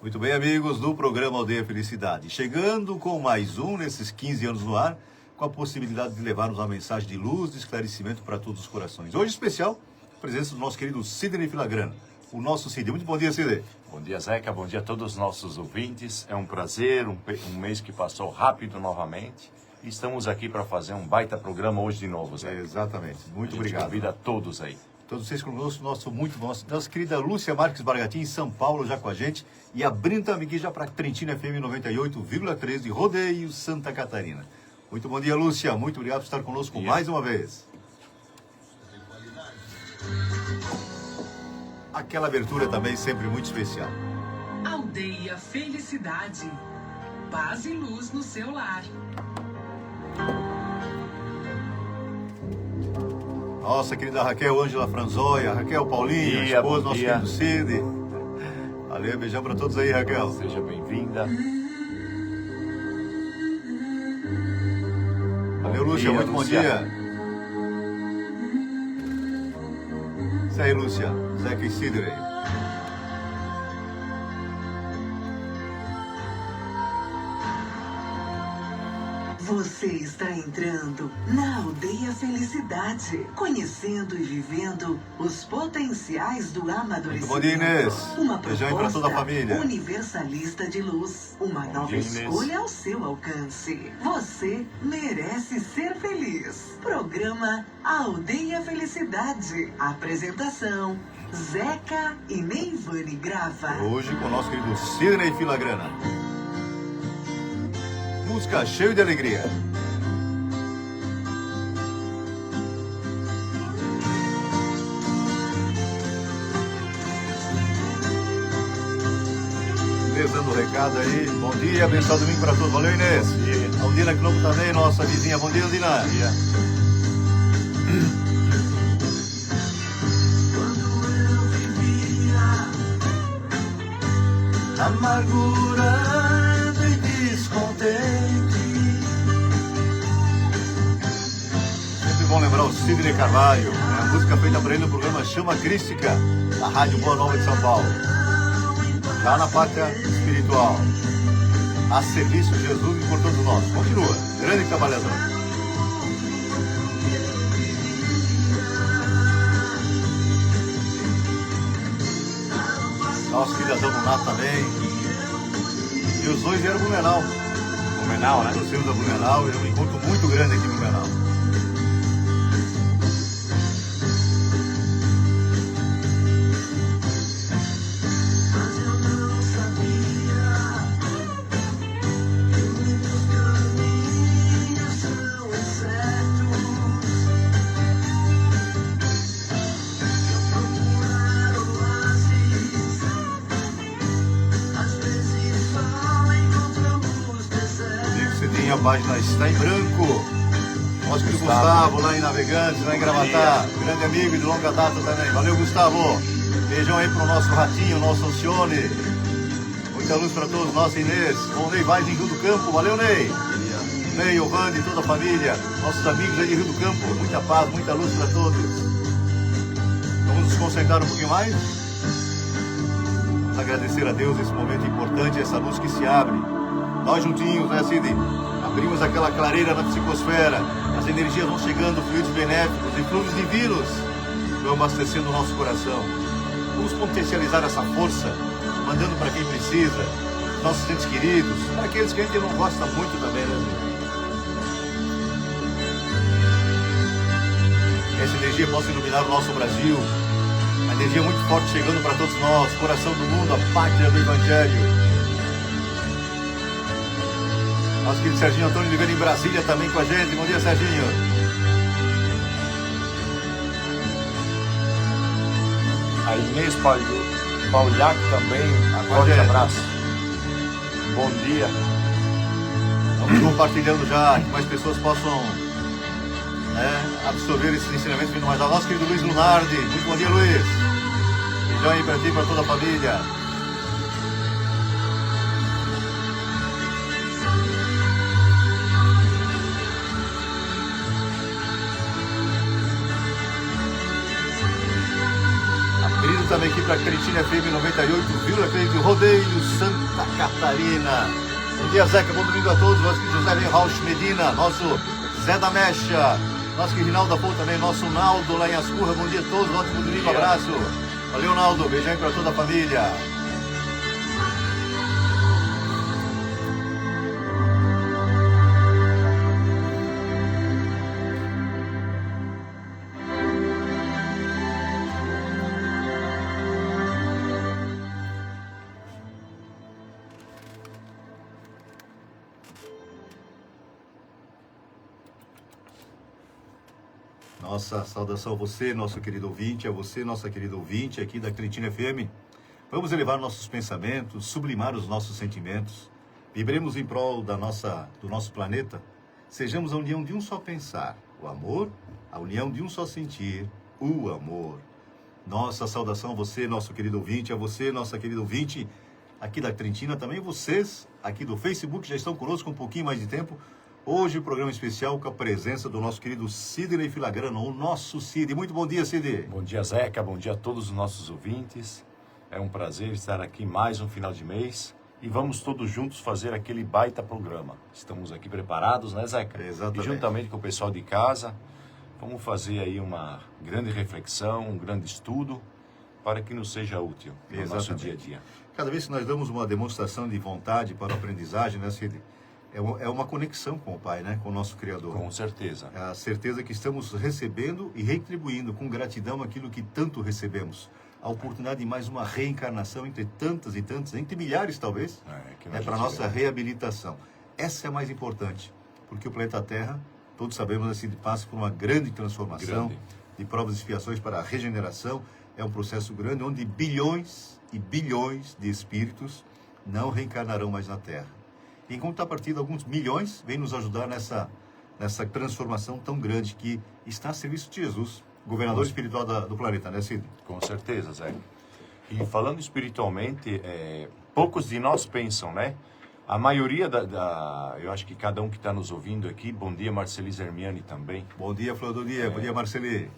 Muito bem, amigos do programa Aldeia Felicidade. Chegando com mais um nesses 15 anos no ar, com a possibilidade de levarmos uma mensagem de luz, de esclarecimento para todos os corações. Hoje, especial, a presença do nosso querido Sidney Filagrana, o nosso Sidney. Muito bom dia, Sidney. Bom dia, Zeca. Bom dia a todos os nossos ouvintes. É um prazer, um mês que passou rápido novamente. E estamos aqui para fazer um baita programa hoje de novo, Zeca. Exatamente. Muito obrigado. Convida a todos aí. Todos vocês conosco, nossa querida Lúcia Marques Bargatin, em São Paulo, já com a gente. E abrindo também aqui já para Trentina FM 98,3 de Rodeio, Santa Catarina. Muito bom dia, Lúcia. Muito obrigado por estar conosco mais uma vez. Aquela abertura também sempre muito especial. Aldeia Felicidade. Paz e luz no seu lar. Nossa querida Raquel Ângela Franzóia, Raquel Paulinho, a esposa do nosso querido Cid. Valeu, beijão para todos aí, Raquel. Seja bem-vinda. Valeu, Lúcia, muito bom dia. Isso aí, Lúcia, Zeca e Sidney. Você está entrando na Aldeia Felicidade, conhecendo e vivendo os potenciais do amadurecimento. Muito bom dia, Inês. Uma beijão aí para toda a família. Universalista de luz, uma nova escolha ao seu alcance. Você merece ser feliz. Programa Aldeia Felicidade. Apresentação: Zeca e Neivane Grava. Hoje com o nosso querido Sidney Filagrana. Música cheia de alegria. Inês dando o recado aí. Bom dia, abençoado domingo para todos. Valeu, Inês. A Undina Knobo também, nossa vizinha. Bom dia, Undina. Bom dia. Amargurando e descontente. Sempre bom lembrar o Sidney Carvalho, né? A música feita para ele no programa Chama Crística, da Rádio Boa Nova de São Paulo. Já na pátria espiritual, a serviço de Jesus e por todos nós. Continua, grande trabalhador. Nosso cidadão do Nato também. E os dois vieram pro Blumenau. Blumenau, né? Torcendo da Blumenau, é um encontro muito grande aqui no Blumenau. A página está em branco. Nosso querido Gustavo lá em Navegantes, lá em Gravatá, grande amigo de longa data também. Valeu, Gustavo. Beijão aí pro nosso Ratinho, nosso Alcione. Muita luz para todos, nossa Inês. O Ney vai de Rio do Campo, valeu, Ney. Ney, Ovande, toda a família, nossos amigos aí de Rio do Campo. Muita paz, muita luz para todos. Vamos nos concentrar um pouquinho mais. Vamos agradecer a Deus esse momento importante, essa luz que se abre. Nós juntinhos, né, Sidney? Abrimos aquela clareira na psicosfera, as energias vão chegando, fluidos benéficos e fluidos divinos vão abastecendo o nosso coração. Vamos potencializar essa força, mandando para quem precisa, nossos entes queridos, para aqueles que a gente não gosta muito também, né? Que essa energia possa iluminar o nosso Brasil, uma energia muito forte chegando para todos nós, coração do mundo, a pátria do Evangelho. Nosso querido Serginho Antônio Oliveira em Brasília também com a gente. Bom dia, Serginho. A Inês Pauliac também. Forte abraço. Bom dia. Vamos compartilhando já, que mais pessoas possam absorver esses ensinamentos vindo mais ao nosso querido Luiz Lunardi. Muito bom dia, Luiz. Beijão aí para ti e para toda a família. também aqui para a Cretina FM 98,3 de Rodeio, Santa Catarina. Bom dia, Zeca, bom domingo a todos. Nosso querido José Rauch Medina, nosso Zé da Mecha, nosso querido Rinaldo da Ponta também, nosso Naldo lá em Ascurra. Bom dia a todos, ótimo domingo, abraço. Valeu, Naldo, beijão para toda a família. Nossa saudação a você, nosso querido ouvinte, a você, nossa querida ouvinte aqui da Cretina FM. Vamos elevar nossos pensamentos, sublimar os nossos sentimentos, vibremos em prol do nosso planeta, sejamos a união de um só pensar, o amor, a união de um só sentir, o amor. Nossa saudação a você, nosso querido ouvinte, a você, nossa querida ouvinte aqui da Cretina, também vocês aqui do Facebook já estão conosco um pouquinho mais de tempo. Hoje, o programa especial com a presença do nosso querido Sidney Filagrano, o nosso Cid. Muito bom dia, Cid. Bom dia, Zeca. Bom dia a todos os nossos ouvintes. É um prazer estar aqui mais um final de mês e vamos todos juntos fazer aquele baita programa. Estamos aqui preparados, né, Zeca? Exatamente. E juntamente com o pessoal de casa, vamos fazer aí uma grande reflexão, um grande estudo para que nos seja útil no nosso dia a dia. Cada vez que nós damos uma demonstração de vontade para a aprendizagem, né, Cid? É uma conexão com o Pai, né? Com o nosso Criador. Com certeza. É a certeza que estamos recebendo e retribuindo com gratidão aquilo que tanto recebemos. A oportunidade de mais uma reencarnação entre tantas e tantas, entre milhares talvez, para a nossa reabilitação. Essa é a mais importante, porque o planeta Terra, todos sabemos, assim, passa por uma grande transformação, de provas e expiações para a regeneração. É um processo grande onde bilhões e bilhões de espíritos não reencarnarão mais na Terra. Em contrapartida, alguns milhões vêm nos ajudar nessa transformação tão grande que está a serviço de Jesus, governador espiritual do planeta, né, Cid? Com certeza, Zé. E falando espiritualmente, poucos de nós pensam, né? A maioria eu acho que cada um que está nos ouvindo aqui, bom dia, Marceli Zermiani também. Bom dia, Flor do Dia, bom dia, Marceli.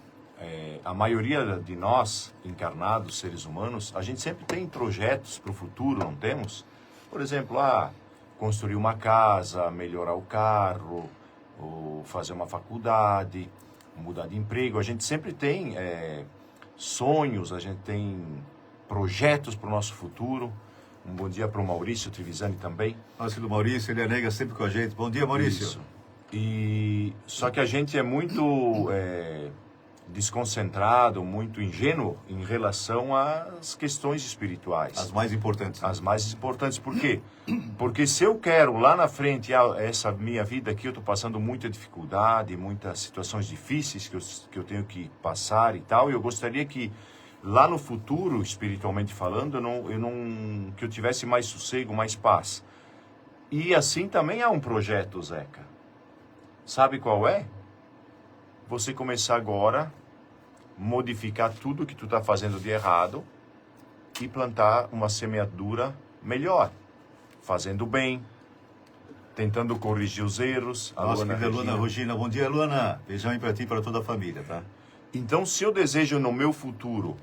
A maioria de nós, encarnados, seres humanos, a gente sempre tem projetos para o futuro, não temos? Por exemplo, construir uma casa, melhorar o carro, ou fazer uma faculdade, mudar de emprego. A gente sempre tem sonhos, a gente tem projetos para o nosso futuro. Um bom dia para o Maurício Trevisani também. Nosso filho Maurício, ele é nega sempre com a gente. Bom dia, Maurício. Isso. Só que a gente é muito desconcentrado, muito ingênuo em relação às questões espirituais. As mais importantes. As mais importantes. Por quê? Porque se eu quero lá na frente, essa minha vida aqui, eu estou passando muita dificuldade, muitas situações difíceis que eu tenho que passar e tal, e eu gostaria que lá no futuro, espiritualmente falando, que eu tivesse mais sossego, mais paz. E assim também há um projeto, Zeca. Sabe qual é? Você começar agora, modificar tudo que tu está fazendo de errado e plantar uma semeadura melhor, fazendo bem, tentando corrigir os erros. Nossa querida Luana Rogina, bom dia, Luana. Beijão aí para ti e para toda a família, tá? Então, se eu desejo no meu futuro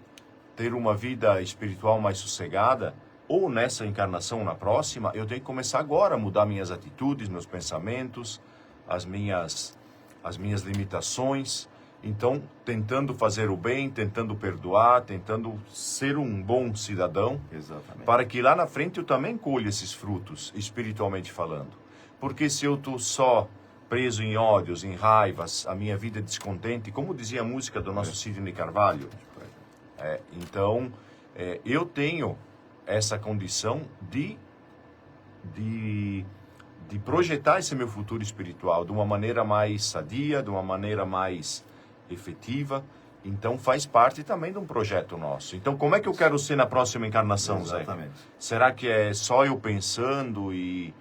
ter uma vida espiritual mais sossegada, ou nessa encarnação ou na próxima, eu tenho que começar agora a mudar minhas atitudes, meus pensamentos, as minhas limitações. Então, tentando fazer o bem, tentando perdoar, tentando ser um bom cidadão. Exatamente. Para que lá na frente eu também colha esses frutos, espiritualmente falando. Porque se eu estou só preso em ódios, em raivas, a minha vida é descontente, como dizia a música do nosso Sidney Carvalho, então eu tenho essa condição de projetar esse meu futuro espiritual de uma maneira mais sadia, de uma maneira mais efetiva. Então faz parte também de um projeto nosso. Então como é que eu quero ser na próxima encarnação, Zé? Exatamente. Será que é só eu pensando e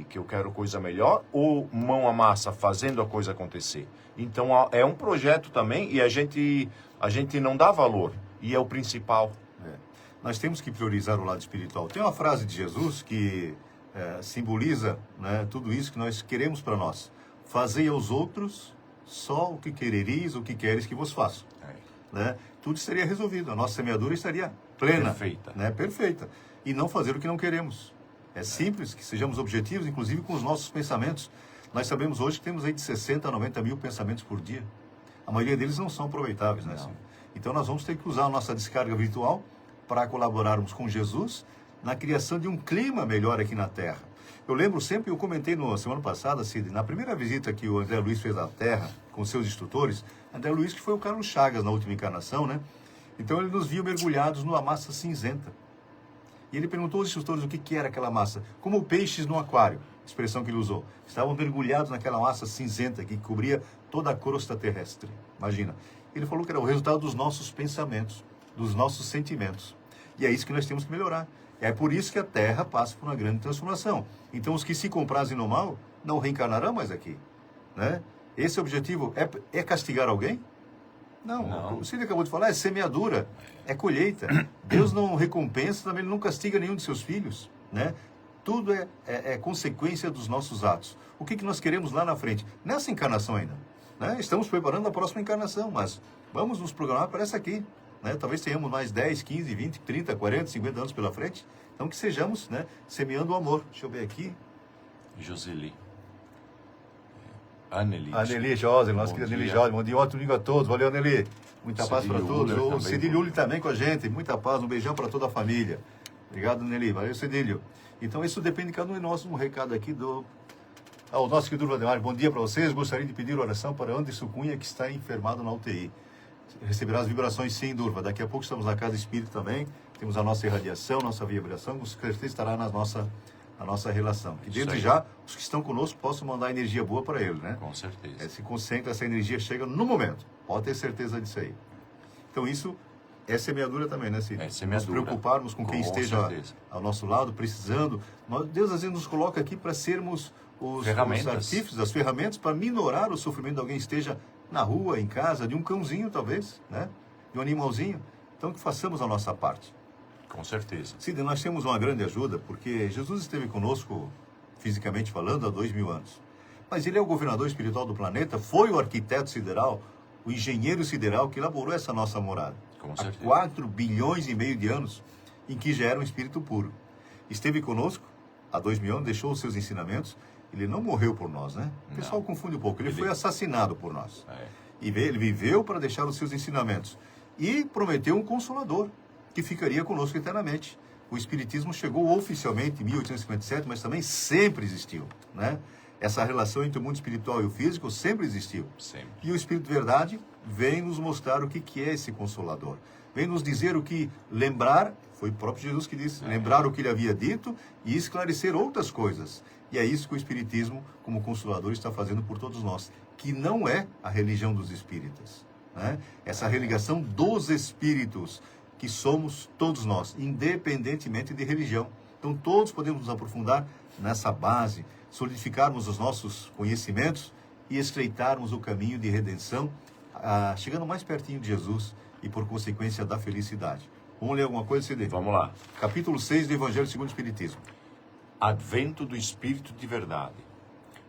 que eu quero coisa melhor, ou mão à massa fazendo a coisa acontecer? Então é um projeto também e a gente não dá valor, e é o principal. Nós temos que priorizar o lado espiritual. Tem uma frase de Jesus que simboliza, né, tudo isso que nós queremos para nós. Fazei aos outros só o que quereris, o que queres que vos faço. né, tudo estaria resolvido. A nossa semeadura estaria plena. Perfeita. Né, perfeita. E não fazer o que não queremos. É simples, que sejamos objetivos, inclusive com os nossos pensamentos. Nós sabemos hoje que temos aí de 60 a 90 mil pensamentos por dia. A maioria deles não são aproveitáveis, né? Então nós vamos ter que usar a nossa descarga virtual para colaborarmos com Jesus na criação de um clima melhor aqui na Terra. Eu lembro sempre, eu comentei na semana passada, Cid, na primeira visita que o André Luiz fez à Terra com seus instrutores, André Luiz que foi o Carlos Chagas na última encarnação, né? Então ele nos viu mergulhados numa massa cinzenta. E ele perguntou aos instrutores o que era aquela massa. Como peixes no aquário, expressão que ele usou. Estavam mergulhados naquela massa cinzenta que cobria toda a crosta terrestre. Imagina. Ele falou que era o resultado dos nossos pensamentos, dos nossos sentimentos. E é isso que nós temos que melhorar. É por isso que a Terra passa por uma grande transformação. Então os que se comprazem no mal não reencarnarão mais aqui. Né? Esse objetivo é castigar alguém? Não. O Cid acabou de falar, é semeadura, é colheita. Deus não recompensa, também não castiga nenhum de seus filhos. Né? Tudo é consequência dos nossos atos. O que nós queremos lá na frente? Nessa encarnação ainda. Né? Estamos preparando a próxima encarnação, mas vamos nos programar para essa aqui. Né? Talvez tenhamos mais 10, 15, 20, 30, 40, 50 anos pela frente. Então que sejamos, né, semeando o amor. Deixa eu ver aqui. Joseli. Aneli. Aneli José, nossa querida Aneli José. Bom dia, ótimo domingo a todos. Valeu, Aneli. Muita paz para todos. O Cedilho também com a gente. Muita paz, um beijão para toda a família. Obrigado, Aneli. Valeu, Cedilho. Então isso depende de cada um de nós. Um recado aqui do... o nosso querido Vladimir. Bom dia para vocês. Gostaria de pedir oração para Anderson Cunha, que está enfermado na UTI. Receberá as vibrações sim, Durva. Daqui a pouco estamos na Casa Espírita também. Temos a nossa irradiação, nossa vibração. Com certeza estará na nossa relação. Que desde já, os que estão conosco possam mandar energia boa para ele, né? Com certeza. Se concentra, essa energia chega no momento. Pode ter certeza disso aí. Então isso é semeadura também, né, Cid? É semeadura. Nos preocuparmos com quem esteja ao nosso lado, precisando. Deus às vezes nos coloca aqui para sermos os artífices, as ferramentas para minorar o sofrimento de alguém que esteja na rua, em casa, de um cãozinho talvez, né? De um animalzinho. Então que façamos a nossa parte. Com certeza. Cid, nós temos uma grande ajuda, porque Jesus esteve conosco, fisicamente falando, há 2000 anos. Mas ele é o governador espiritual do planeta, foi o arquiteto sideral, o engenheiro sideral que elaborou essa nossa morada. Com certeza. Há 4 bilhões e meio de anos, em que já era um espírito puro. Esteve conosco, há 2000 anos, deixou os seus ensinamentos. Ele não morreu por nós, né? O pessoal confunde um pouco. Ele foi assassinado por nós. E ele viveu para deixar os seus ensinamentos. E prometeu um consolador, que ficaria conosco eternamente. O Espiritismo chegou oficialmente em 1857, mas também sempre existiu, né? Essa relação entre o mundo espiritual e o físico sempre existiu. Sempre. E o Espírito de Verdade vem nos mostrar o que é esse Consolador. Vem nos dizer o que lembrar, foi o próprio Jesus que disse, lembrar o que ele havia dito e esclarecer outras coisas. E é isso que o Espiritismo, como Consolador, está fazendo por todos nós, que não é a religião dos espíritas, né? Essa religação dos espíritos, que somos todos nós, independentemente de religião. Então todos podemos nos aprofundar nessa base, solidificarmos os nossos conhecimentos e estreitarmos o caminho de redenção, chegando mais pertinho de Jesus e, por consequência, da felicidade. Vamos ler alguma coisa, CD? Vamos lá. Capítulo 6 do Evangelho segundo o Espiritismo. Advento do Espírito de Verdade.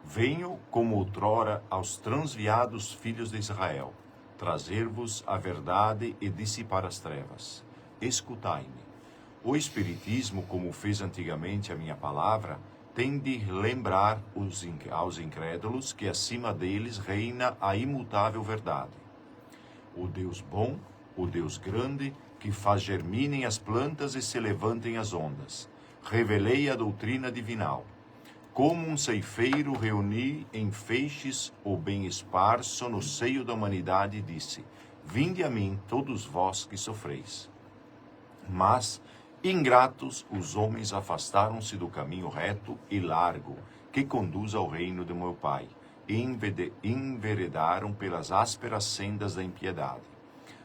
Venho, como outrora, aos transviados filhos de Israel, trazer-vos a verdade e dissipar as trevas. Escutai-me. O Espiritismo, como fez antigamente a minha palavra, tem de lembrar aos incrédulos que acima deles reina a imutável verdade. O Deus bom, o Deus grande, que faz germinem as plantas e se levantem as ondas. Revelei a doutrina divinal. Como um ceifeiro reuni em feixes o bem esparso no seio da humanidade e disse: vinde a mim, todos vós que sofreis. Mas, ingratos, os homens afastaram-se do caminho reto e largo, que conduz ao reino de meu Pai, e enveredaram pelas ásperas sendas da impiedade.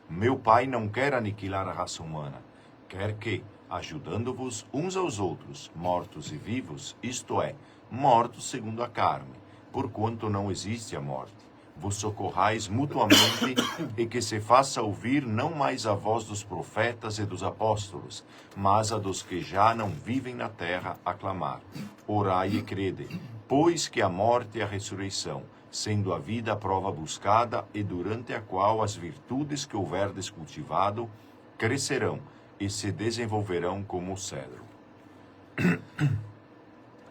Meu Pai não quer aniquilar a raça humana, quer que, ajudando-vos uns aos outros, mortos e vivos, isto é, mortos segundo a carne, porquanto não existe a morte, vos socorrais mutuamente e que se faça ouvir não mais a voz dos profetas e dos apóstolos, mas a dos que já não vivem na terra a clamar. Orai e crede, pois que a morte e a ressurreição sendo a vida a prova buscada e durante a qual as virtudes que houverdes cultivado crescerão e se desenvolverão como o cedro.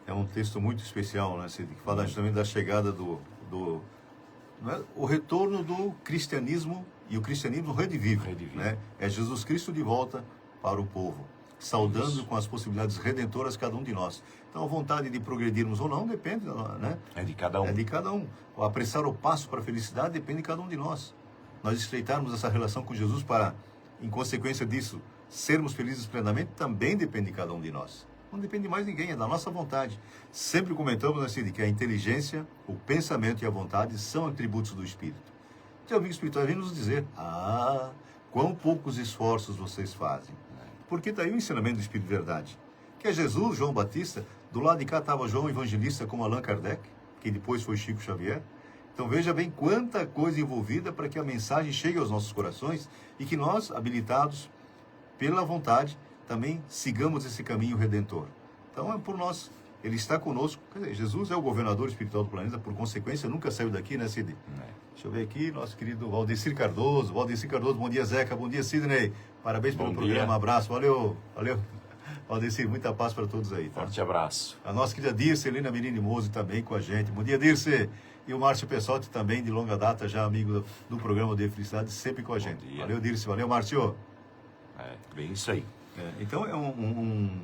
É um texto muito especial, né, Cid, que fala justamente da chegada né, o retorno do cristianismo, e o cristianismo redivivo. Né? É Jesus Cristo de volta para o povo, saudando com as possibilidades redentoras cada um de nós. Então, a vontade de progredirmos ou não depende, né? É de cada um. É de cada um. O apressar o passo para a felicidade depende de cada um de nós. Nós estreitarmos essa relação com Jesus para, em consequência disso, sermos felizes plenamente, também depende de cada um de nós. Não depende de mais ninguém, é da nossa vontade. Sempre comentamos, né, Cid, que a inteligência, o pensamento e a vontade são atributos do Espírito. Então, o amigo espiritual vem nos dizer, quão poucos esforços vocês fazem. Porque está aí o ensinamento do Espírito de Verdade. Que é Jesus, João Batista, do lado de cá estava João Evangelista com Allan Kardec, que depois foi Chico Xavier. Então veja bem quanta coisa envolvida para que a mensagem chegue aos nossos corações e que nós, habilitados pela vontade, também sigamos esse caminho redentor. Então é por nós, Ele está conosco. Quer dizer, Jesus é o governador espiritual do planeta, por consequência nunca saiu daqui, né, Cid? Deixa eu ver aqui, nosso querido Valdecir Cardoso. Valdecir Cardoso, bom dia, Zeca, bom dia, Sidney. Parabéns pelo programa, abraço, valeu. Valdecir, muita paz para todos aí. Tá? Forte abraço. A nossa querida Dirce, Helena Mirini Mose também com a gente. Bom dia, Dirce. E o Márcio Pessotti também, de longa data, já amigo do programa de Felicidade, sempre com a gente. Valeu, Dirce, valeu, Márcio. Bem isso aí. Então é um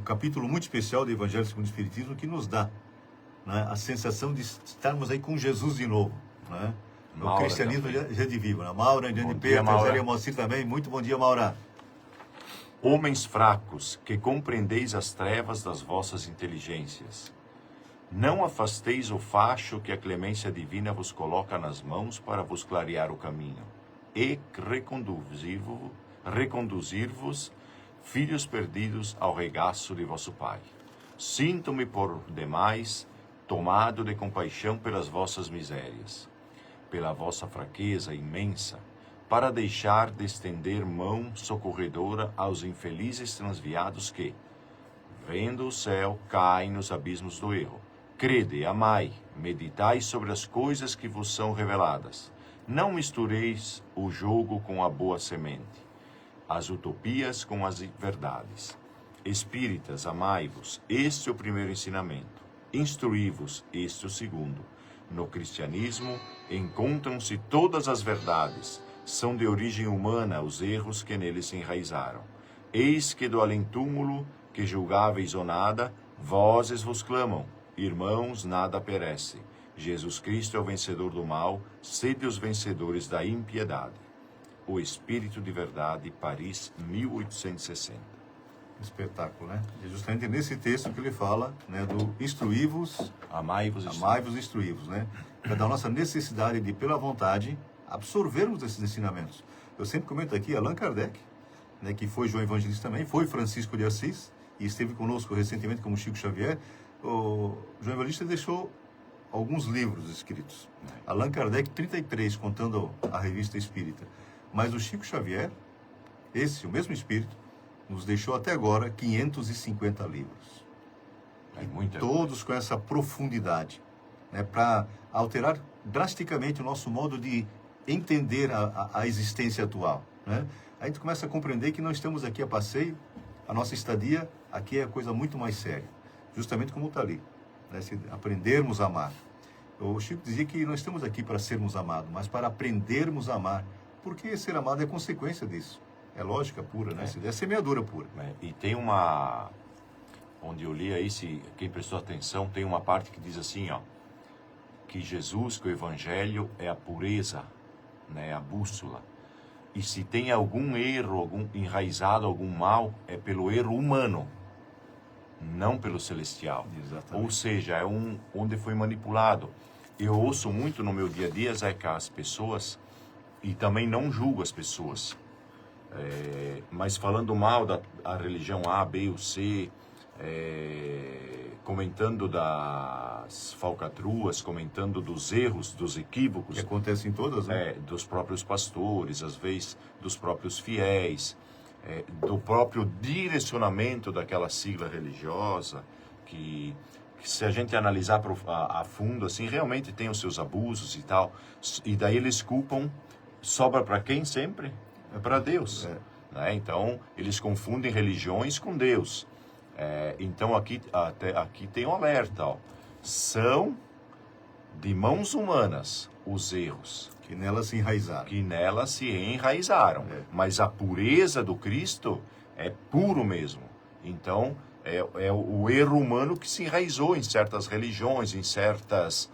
capítulo muito especial do Evangelho segundo o Espiritismo que nos dá, né, a sensação de estarmos aí com Jesus de novo, né? O cristianismo redivivo, né? Maura, Indiane Pedro, Zélia Moacir também, muito bom dia, Maura. Homens fracos, que compreendeis as trevas das vossas inteligências, não afasteis o facho que a clemência divina vos coloca nas mãos para vos clarear o caminho, e reconduzir-vos, filhos perdidos, ao regaço de vosso Pai. Sinto-me por demais tomado de compaixão pelas vossas misérias, pela vossa fraqueza imensa, para deixar de estender mão socorredora aos infelizes transviados que, vendo o céu, caem nos abismos do erro. Crede, amai, meditai sobre as coisas que vos são reveladas. Não mistureis o jogo com a boa semente, as utopias com as verdades. Espíritas, amai-vos, este é o primeiro ensinamento. Instruí-vos, este é o segundo. No cristianismo encontram-se todas as verdades, são de origem humana os erros que neles se enraizaram. Eis que do além-túmulo, que julgáveis ou nada, vozes vos clamam, irmãos, nada perece. Jesus Cristo é o vencedor do mal, sede os vencedores da impiedade. O Espírito de Verdade, Paris, 1860. Espetáculo, né? É justamente nesse texto que ele fala, né, do instruí-vos, amai-vos, instruí-vos, né? É da nossa necessidade de, pela vontade, absorvermos esses ensinamentos. Eu sempre comento aqui Allan Kardec, né, que foi João Evangelista também, foi Francisco de Assis, e esteve conosco recentemente como Chico Xavier. O João Evangelista deixou alguns livros escritos. Allan Kardec, 33, contando a Revista Espírita. Mas o Chico Xavier, o mesmo espírito, nos deixou até agora 550 livros. Todos com essa profundidade, né, para alterar drasticamente o nosso modo de entender a existência atual. Né? A gente começa a compreender que não estamos aqui a passeio, a nossa estadia aqui é coisa muito mais séria. Justamente como está ali, né? Se aprendermos a amar. O Chico dizia que não estamos aqui para sermos amados, mas para aprendermos a amar, porque ser amado é consequência disso. É lógica pura, né? É semeadura pura. E tem uma... Onde eu li aí, se quem prestou atenção, tem uma parte que diz assim, ó, que Jesus, que o Evangelho é a pureza, né? A bússola. E se tem algum erro, algum enraizado, algum mal, é pelo erro humano, não pelo celestial. Exatamente. Ou seja, é onde foi manipulado. Eu ouço muito no meu dia a dia, Zeca, as pessoas, e também não julgo as pessoas, mas falando mal da religião A, B ou C, comentando das falcatruas, comentando dos erros, dos equívocos. Que acontecem todas, né? Dos próprios pastores, às vezes dos próprios fiéis, do próprio direcionamento daquela sigla religiosa, que que se a gente analisar a fundo, assim, realmente tem os seus abusos e tal. E daí eles culpam, sobra para quem sempre? É para Deus. Né? Então, eles confundem religiões com Deus. Então, aqui tem um alerta. Ó. São de mãos humanas os erros. Que nelas se enraizaram. Que nelas se enraizaram. Mas a pureza do Cristo é puro mesmo. Então, é o erro humano que se enraizou em certas religiões, em certos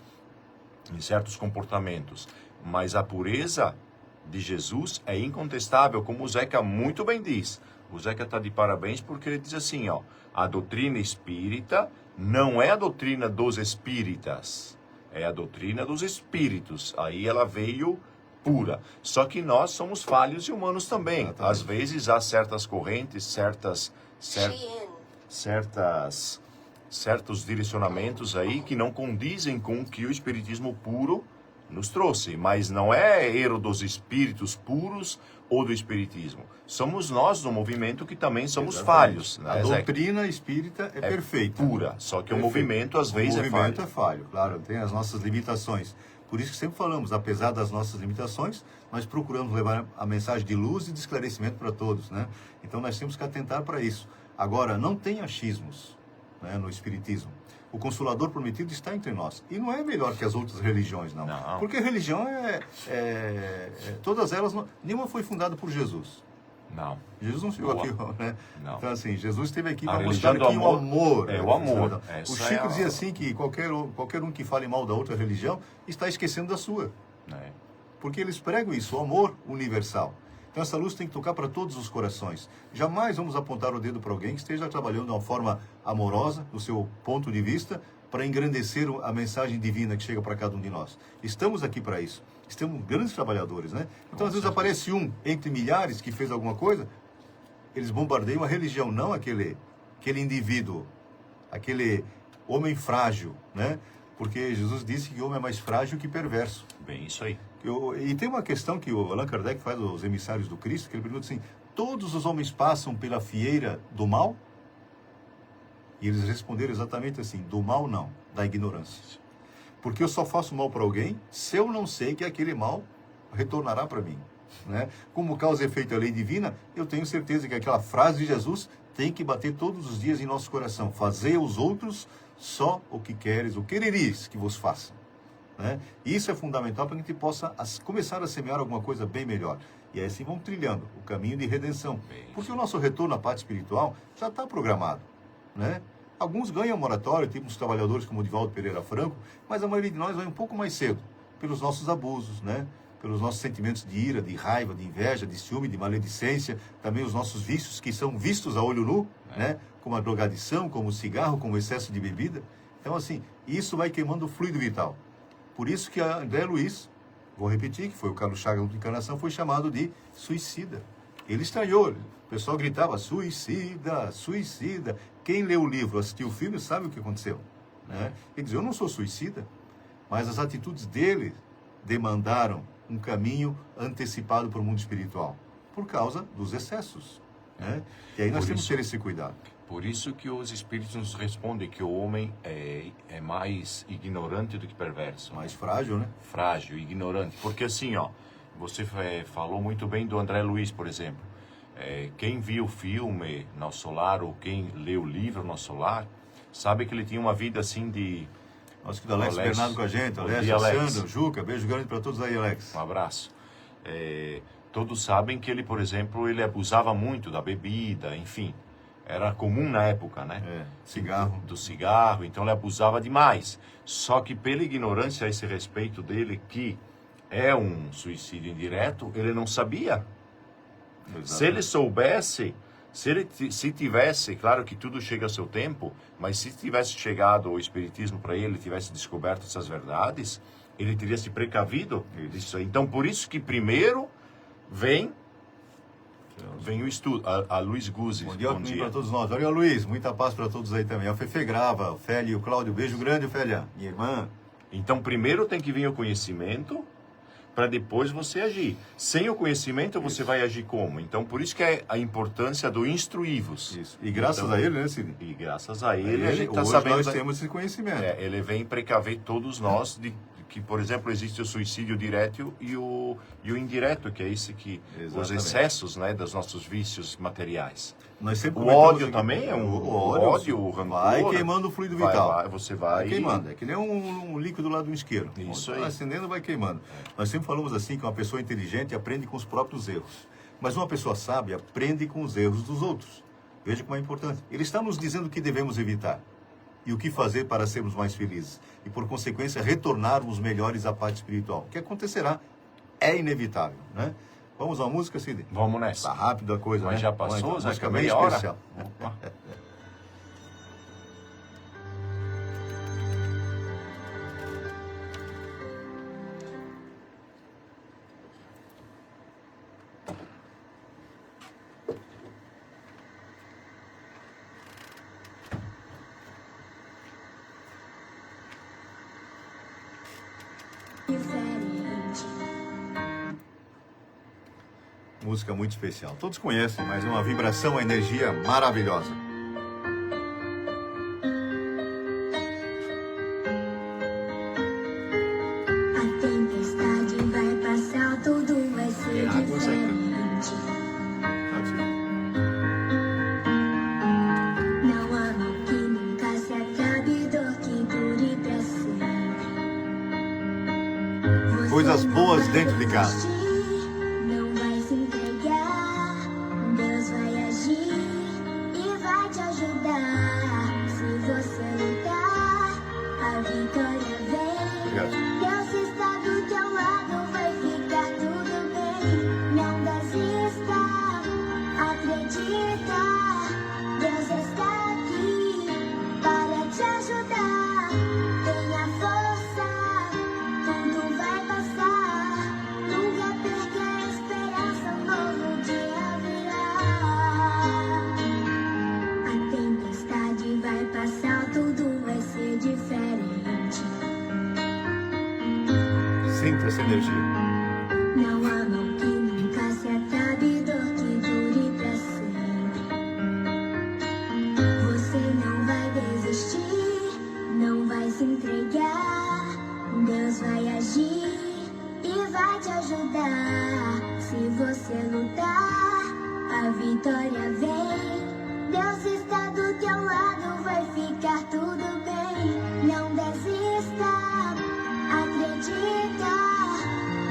comportamentos. Mas a pureza de Jesus é incontestável, como o Zeca muito bem diz. O Zeca está de parabéns porque ele diz assim, ó, a doutrina espírita não é a doutrina dos espíritas, é a doutrina dos espíritos. Aí ela veio pura. Só que nós somos falhos e humanos também. Exatamente. Às vezes há certas correntes, certos direcionamentos aí que não condizem com o que o espiritismo puro nos trouxe, mas não é erro dos espíritos puros ou do espiritismo. Somos nós do movimento que também somos falhos. Né, a doutrina espírita é perfeita. Pura, só que o movimento às vezes é falho. O movimento é falho, claro, tem as nossas limitações. Por isso que sempre falamos, apesar das nossas limitações, nós procuramos levar a mensagem de luz e de esclarecimento para todos, né? Então nós temos que atentar para isso. Agora, não tem achismos, né, no espiritismo. O Consolador Prometido está entre nós. E não é melhor que as outras religiões, não. Porque a religião todas elas, nenhuma foi fundada por Jesus. Não. Jesus não chegou aqui, né? Não. Então, assim, Jesus esteve aqui A para mostrar aqui religião do o amor. É o amor. O Chico dizia assim que qualquer um que fale mal da outra religião está esquecendo da sua. Porque eles pregam isso, o amor universal. Então essa luz tem que tocar para todos os corações. Jamais vamos apontar o dedo para alguém que esteja trabalhando de uma forma amorosa, do seu ponto de vista, para engrandecer a mensagem divina que chega para cada um de nós. Estamos aqui para isso. Estamos grandes trabalhadores, né? Então às vezes aparece um entre milhares que fez alguma coisa, eles bombardeiam a religião, não aquele indivíduo, aquele homem frágil, né? Porque Jesus disse que o homem é mais frágil que perverso. Bem, isso aí. E tem uma questão que o Allan Kardec faz aos emissários do Cristo, que ele pergunta assim, todos os homens passam pela fieira do mal? E eles responderam exatamente assim, do mal não, da ignorância. Porque eu só faço mal para alguém se eu não sei que aquele mal retornará para mim. Né? Como causa e efeito a lei divina, eu tenho certeza que aquela frase de Jesus tem que bater todos os dias em nosso coração. Fazei aos outros só o que queres, o quereris que vos façam. Né? Isso é fundamental para que a gente possa começar a semear alguma coisa bem melhor. E aí assim vamos trilhando o caminho de redenção. Porque o nosso retorno à parte espiritual já está programado. Né? Alguns ganham moratório, tipo os trabalhadores como o Divaldo Pereira Franco, mas a maioria de nós vai um pouco mais cedo, pelos nossos abusos, né? Pelos nossos sentimentos de ira, de raiva, de inveja, de ciúme, de maledicência, também os nossos vícios que são vistos a olho nu, né? Como a drogadição, como o cigarro, como o excesso de bebida. Então, assim, isso vai queimando o fluido vital. Por isso que a André Luiz, vou repetir, que foi o Carlos Chagas da Encarnação, foi chamado de suicida. Ele estranhou, o pessoal gritava, suicida, suicida. Quem leu o livro, assistiu o filme, sabe o que aconteceu. Né? Ele diz, eu não sou suicida, mas as atitudes dele demandaram um caminho antecipado para o mundo espiritual, por causa dos excessos. Né? E aí nós temos que ter esse cuidado. Por isso que os espíritos nos respondem que o homem é mais ignorante do que perverso. Mais frágil, né? Frágil, ignorante. Porque assim, ó, você falou muito bem do André Luiz, por exemplo. Quem viu o filme Nosso Lar ou quem leu o livro Nosso Lar, sabe que ele tinha uma vida assim de... Nosso querido Alex Bernardo com a gente, Alex, Sandro, Juca, beijo grande para todos aí, Alex. Um abraço. Todos sabem que ele, por exemplo, ele abusava muito da bebida, enfim. Era comum na época, né? Cigarro. Do cigarro, então ele abusava demais. Só que pela ignorância a esse respeito dele, que é um suicídio indireto, ele não sabia. Exatamente. Se ele soubesse, se tivesse, claro que tudo chega ao seu tempo, mas se tivesse chegado o Espiritismo para ele, tivesse descoberto essas verdades, ele teria se precavido disso aí. Então, por isso que primeiro vem o estudo, a Luiz Guzzi. Bom dia para todos nós. Olha, Luiz, muita paz para todos aí também. A Fefe Grava, o Félia e o Cláudio, beijo grande, Félia, minha irmã. Então, primeiro tem que vir o conhecimento, para depois você agir. Sem o conhecimento, você vai agir como? Então, por isso que é a importância do instruí-vos. Isso. E graças Então, a ele, né, Cid? E graças a ele, a gente está hoje sabendo... nós temos esse conhecimento. Ele vem precaver todos nós de que, por exemplo, existe o suicídio direto e o indireto, que é esse que... Exatamente. Os excessos, né, dos nossos vícios materiais. Nós sempre O comentamos ódio aqui, também é o ódio, o rancor. vai queimando o fluido vital. Você vai... Queimando, é que nem um líquido lá do isqueiro. Isso Vai aí. acendendo, vai queimando. Nós sempre falamos assim, que uma pessoa inteligente aprende com os próprios erros. Mas uma pessoa sábia aprende com os erros dos outros. Veja como é importante. Ele está nos dizendo o que devemos evitar e o que fazer para sermos mais felizes. E, por consequência, retornarmos melhores à parte espiritual. O que acontecerá é inevitável, né? Vamos à música, Cid? Vamos nessa. Tá rápido a coisa, Mas né? já passou, Vamos, Zé, música que bem meia hora. especial. Opa. Música muito especial. Todos conhecem, mas é uma vibração, uma energia maravilhosa. A tempestade vai passar, tudo vai ser água, Zé? diferente. Não há mal que nunca se acabe, dor que dure pra sempre. Você Coisas não boas vai dentro de casa. desistir, não vai se entregar. Deus vai agir e vai te ajudar. Se você lutar, a vitória vem. Obrigado. Deus está do teu lado, vai ficar tudo bem. Não desista, acredita. Deus está aqui para te ajudar. Tenha força, tudo vai passar. Nunca perca a esperança, um novo dia virá. A tempestade vai passar, tudo vai ser diferente. Sinta essa energia. Não há mal que nunca se acabe, dor que dure pra sempre. Você não vai desistir, não vai se entregar. Deus vai agir e vai te ajudar. Se você lutar, a vitória vem. Deus está do teu lado, vai ficar tudo bem. Não desista, acredita.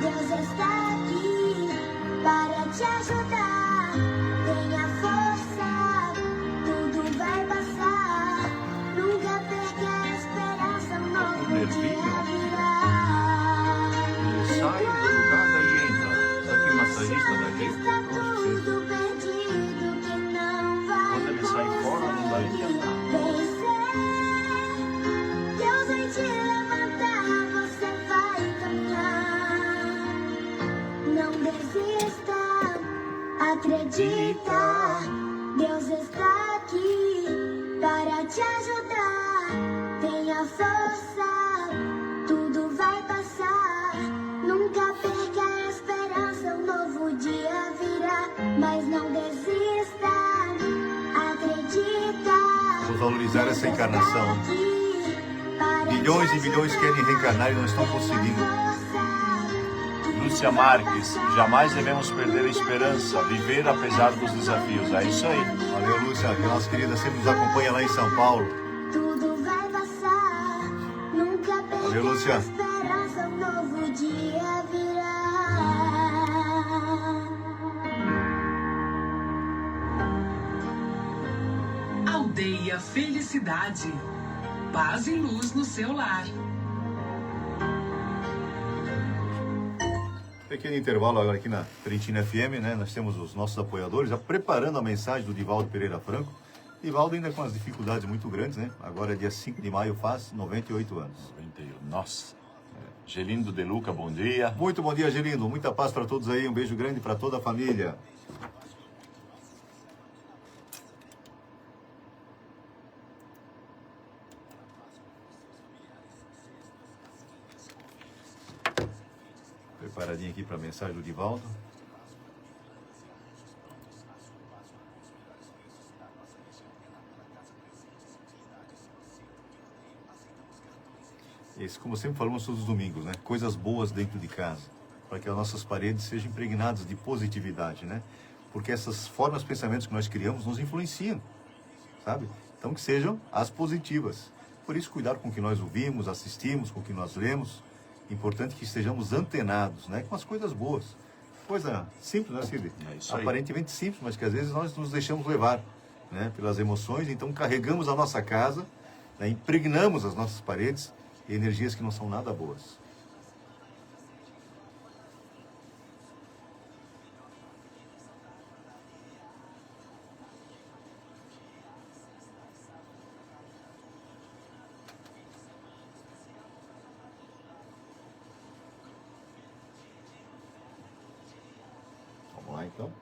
Deus está aqui para te ajudar. Tenha força, tudo vai passar. Nunca perca a esperança, um novo dia virá. Sai do lugar daí entra. Só que massagista daqui. Está tudo perdido, que não vai Quando ele sai fora, não dá de andar. vencer. Deus vai te levantar, você vai caminhar. Não desista, acredita. Deus está aqui para te ajudar. Tenha força, tudo vai passar. Nunca perca a esperança, um novo dia virá. Mas não desista, acredita. Vamos valorizar essa encarnação. Milhões e milhões querem reencarnar e não estão conseguindo. Lúcia Marques, jamais devemos perder a esperança, viver apesar dos desafios. É isso aí. Valeu, Lúcia, que a nossa querida sempre nos acompanha lá em São Paulo. Tudo vai passar, nunca perca Valeu, Lúcia. a esperança, um novo dia virá. Aldeia Felicidade. Paz e luz no seu lar. Pequeno intervalo agora aqui na Trentina FM, né? Nós temos os nossos apoiadores já preparando a mensagem do Divaldo Pereira Franco. Divaldo ainda com as dificuldades muito grandes, né? Agora, dia 5 de maio, faz 98 anos. 91. Nossa. Gelindo de Luca, bom dia. Muito bom dia, Gelindo. Muita paz para todos aí. Um beijo grande para toda a família. Paradinha aqui para a mensagem do Divaldo. Esse, como sempre falamos todos os domingos, né? Coisas boas dentro de casa, para que as nossas paredes sejam impregnadas de positividade, né? Porque essas formas de pensamentos que nós criamos nos influenciam, sabe? Então que sejam as positivas. Por isso, cuidar com o que nós ouvimos, assistimos, com o que nós lemos. Importante que estejamos antenados, né? Com as coisas boas. Coisa simples, né, Cid? É isso aí. Aparentemente simples, mas que às vezes nós nos deixamos levar, né? Pelas emoções. Então carregamos a nossa casa, né? Impregnamos as nossas paredes e energias que não são nada boas. Vamos lá então.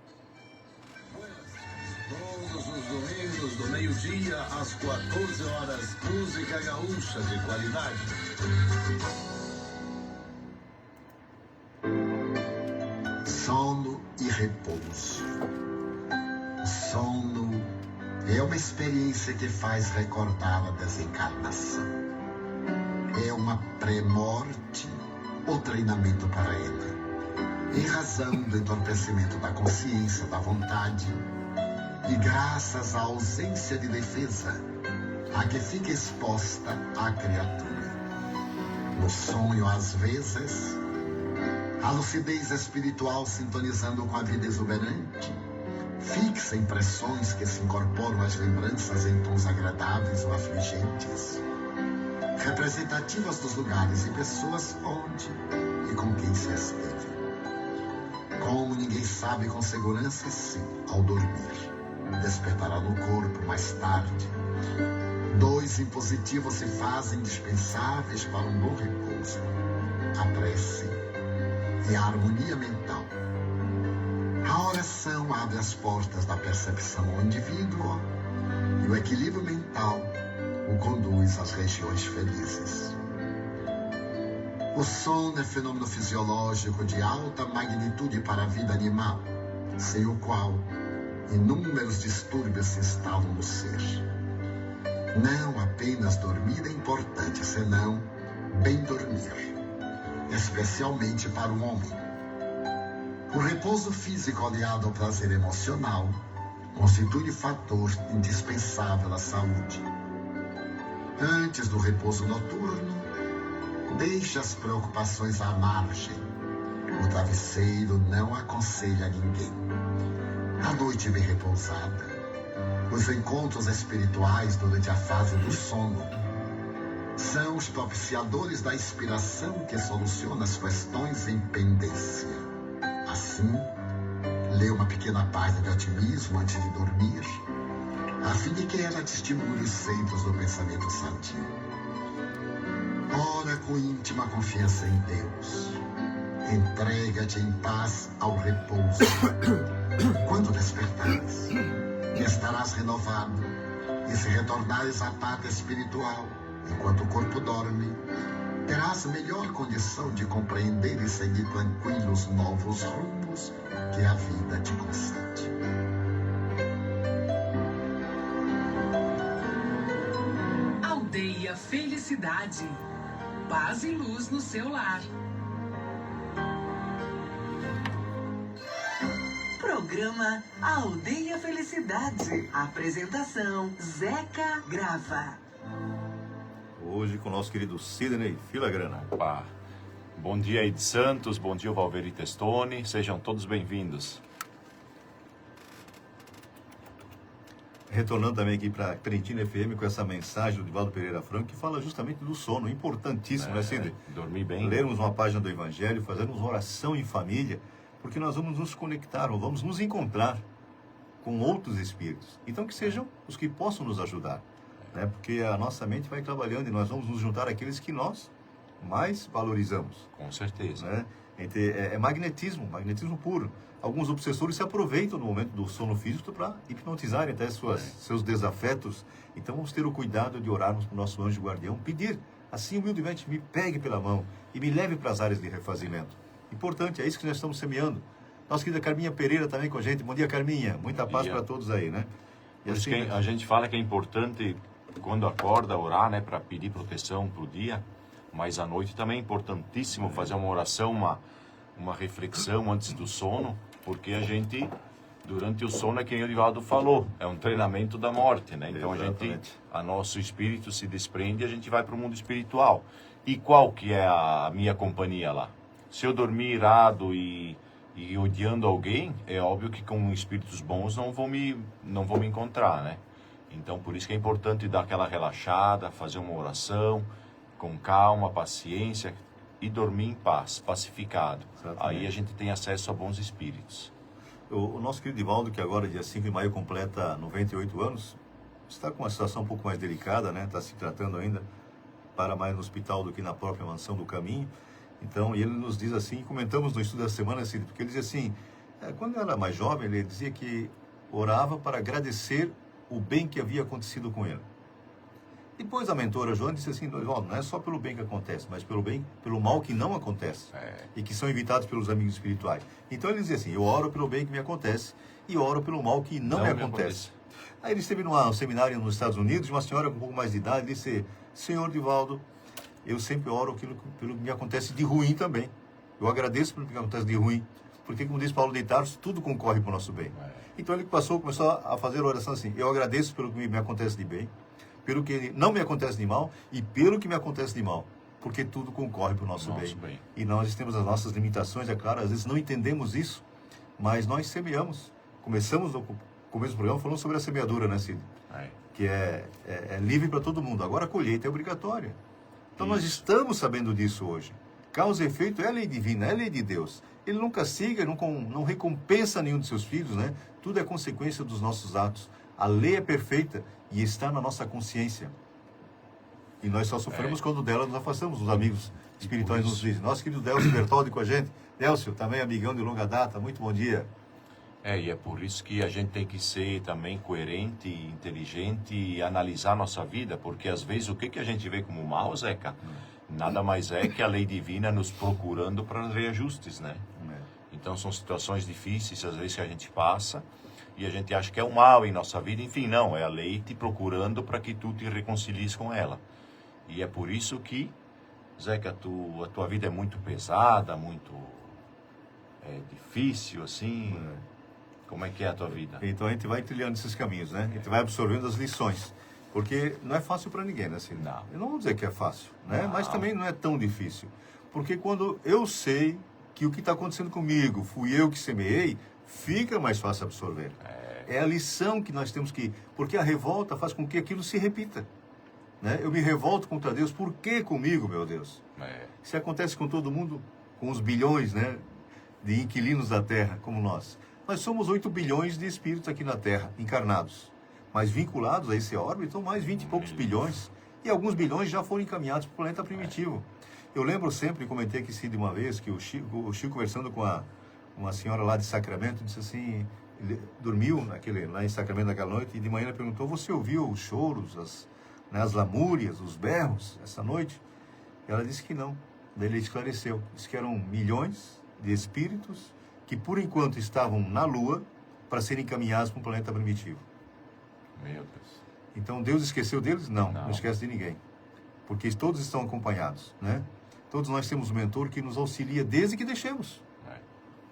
Todos os domingos, do meio-dia às 14 horas, música gaúcha de qualidade. Sono e repouso. O sono é uma experiência que faz recordar a desencarnação. É uma pré-morte ou treinamento para ela. Em razão do entorpecimento da consciência, da vontade, e graças à ausência de defesa a que fica exposta a criatura. No sonho, às vezes, a lucidez espiritual sintonizando com a vida exuberante, fixa impressões que se incorporam às lembranças em tons agradáveis ou afligentes, representativas dos lugares e pessoas onde e com quem se esteve. Como ninguém sabe com segurança, sim, ao dormir, despertará no corpo mais tarde. Dois impositivos se fazem indispensáveis para um bom repouso: a prece e a harmonia mental. A oração abre as portas da percepção ao indivíduo e o equilíbrio mental o conduz às regiões felizes. O sono é fenômeno fisiológico de alta magnitude para a vida animal, sem o qual inúmeros distúrbios se instalam no ser. Não apenas dormir é importante, senão bem dormir, especialmente para o homem. O repouso físico aliado ao prazer emocional constitui fator indispensável à saúde. Antes do repouso noturno, deixe as preocupações à margem. O travesseiro não aconselha ninguém. A noite bem repousada, os encontros espirituais durante a fase do sono são os propiciadores da inspiração que soluciona as questões em pendência. Assim, lê uma pequena página de otimismo antes de dormir, a fim de que ela te estimule os centros do pensamento sadio. Ora com íntima confiança em Deus. Entrega-te em paz ao repouso. Quando despertares, estarás renovado, e se retornares à pátria espiritual, enquanto o corpo dorme, terás melhor condição de compreender e seguir tranquilos novos rumos que a vida te concede. Aldeia Felicidade. Paz e luz no seu lar. Programa Aldeia Felicidade. Apresentação Zeca Grava. Hoje com o nosso querido Sidney Filagrana. Opa. Bom dia aí de Santos, bom dia Valveri Testoni, sejam todos bem-vindos. Retornando também aqui para Trentina FM com essa mensagem do Divaldo Pereira Franco, que fala justamente do sono, importantíssimo, né, Sidney? Dormir bem. Lermos uma página do Evangelho, fazermos uma oração em família, porque nós vamos nos conectar, ou vamos nos encontrar com outros espíritos. Então que sejam os que possam nos ajudar, né? Porque a nossa mente vai trabalhando e nós vamos nos juntar àqueles que nós mais valorizamos. Com certeza. Né? É magnetismo puro. Alguns obsessores se aproveitam no momento do sono físico para hipnotizarem até seus desafetos. Então vamos ter o cuidado de orarmos para o nosso anjo guardião, pedir, assim humildemente, me pegue pela mão e me leve para as áreas de refazimento. Importante, é isso que nós estamos semeando. Nossa querida Carminha Pereira também com a gente. Bom dia, Carminha. Muita paz para todos aí, né? E Por isso assim, que a gente fala que é importante, quando acorda, orar, né? Para pedir proteção para o dia. Mas à noite também é importantíssimo fazer uma oração, uma reflexão antes do sono. Porque a gente, durante o sono, é que o Divaldo falou, é um treinamento da morte, né? Então nosso espírito se desprende e a gente vai para o mundo espiritual. E qual que é a minha companhia lá? Se eu dormir irado e odiando alguém, é óbvio que com espíritos bons não vou me encontrar, né? Então, por isso que é importante dar aquela relaxada, fazer uma oração, com calma, paciência, e dormir em paz, pacificado. Exatamente. Aí a gente tem acesso a bons espíritos. O nosso querido Divaldo, que agora, dia 5 de maio, completa 98 anos, está com uma situação um pouco mais delicada, né? Está se tratando ainda, para mais no hospital do que na própria mansão do Caminho. Então, e ele nos diz assim, comentamos no estudo da semana, assim, porque ele dizia assim, quando ele era mais jovem, ele dizia que orava para agradecer o bem que havia acontecido com ele. Depois a mentora Joana disse assim, não é só pelo bem que acontece, mas pelo mal que não acontece, e que são evitados pelos amigos espirituais. Então ele dizia assim, eu oro pelo bem que me acontece, e oro pelo mal que não me acontece. Aí ele esteve num seminário nos Estados Unidos, uma senhora com um pouco mais de idade disse, Senhor Divaldo, eu sempre oro pelo que me acontece de ruim também. Eu agradeço pelo que me acontece de ruim, porque, como diz Paulo de Tarso, tudo concorre para o nosso bem. Então ele começou a fazer a oração assim, eu agradeço pelo que me acontece de bem, pelo que não me acontece de mal e pelo que me acontece de mal, porque tudo concorre para o nosso bem. E nós temos as nossas limitações, é claro, às vezes não entendemos isso, mas nós semeamos. Começamos no começo do programa falando sobre a semeadura, né, Cid? Que é livre para todo mundo. Agora a colheita é obrigatória. Então nós estamos sabendo disso hoje. Causa e efeito é a lei divina, é a lei de Deus. Ele não castiga, não recompensa nenhum de seus filhos, né? Tudo é consequência dos nossos atos. A lei é perfeita e está na nossa consciência. E nós só sofremos quando dela nos afastamos. Os amigos espirituais nos dizem. Nosso querido Delcio Bertoldi com a gente. Delcio, também amigão de longa data, muito bom dia. E é por isso que a gente tem que ser também coerente, inteligente e analisar nossa vida, porque às vezes o que a gente vê como mal, Zeca, nada mais é que a lei divina nos procurando para reajustes, né? Então são situações difíceis, às vezes, que a gente passa e a gente acha que é o mal em nossa vida. Enfim, não, é a lei te procurando para que tu te reconcilies com ela. E é por isso que, Zeca, a tua vida é muito pesada, muito difícil, assim... Como é que é a tua vida? Então a gente vai trilhando esses caminhos, né? A gente vai absorvendo as lições. Porque não é fácil para ninguém, né, Cid? Não. Eu não vou dizer que é fácil, né? Não. Mas também não é tão difícil. Porque quando eu sei que o que está acontecendo comigo fui eu que semeei, fica mais fácil absorver. É a lição que nós temos que... Porque a revolta faz com que aquilo se repita. Né? Eu me revolto contra Deus. Por que comigo, meu Deus? Se acontece com todo mundo, com os bilhões, né, de inquilinos da Terra, como nós. Nós somos 8 bilhões de espíritos aqui na Terra, encarnados. Mas vinculados a esse órbita, são mais 20 e poucos bilhões. E alguns bilhões já foram encaminhados para o planeta primitivo. Eu lembro sempre, comentei aqui de uma vez, que o Chico conversando com uma senhora lá de Sacramento, disse assim, ele dormiu lá em Sacramento naquela noite, e de manhã ele perguntou, você ouviu os choros, as lamúrias, os berros, essa noite? Ela disse que não. Daí ele esclareceu, disse que eram milhões de espíritos que por enquanto estavam na Lua para serem encaminhados para um planeta primitivo. Meu Deus. Então Deus esqueceu deles? Não esquece de ninguém. Porque todos estão acompanhados, né? Todos nós temos um mentor que nos auxilia desde que deixemos.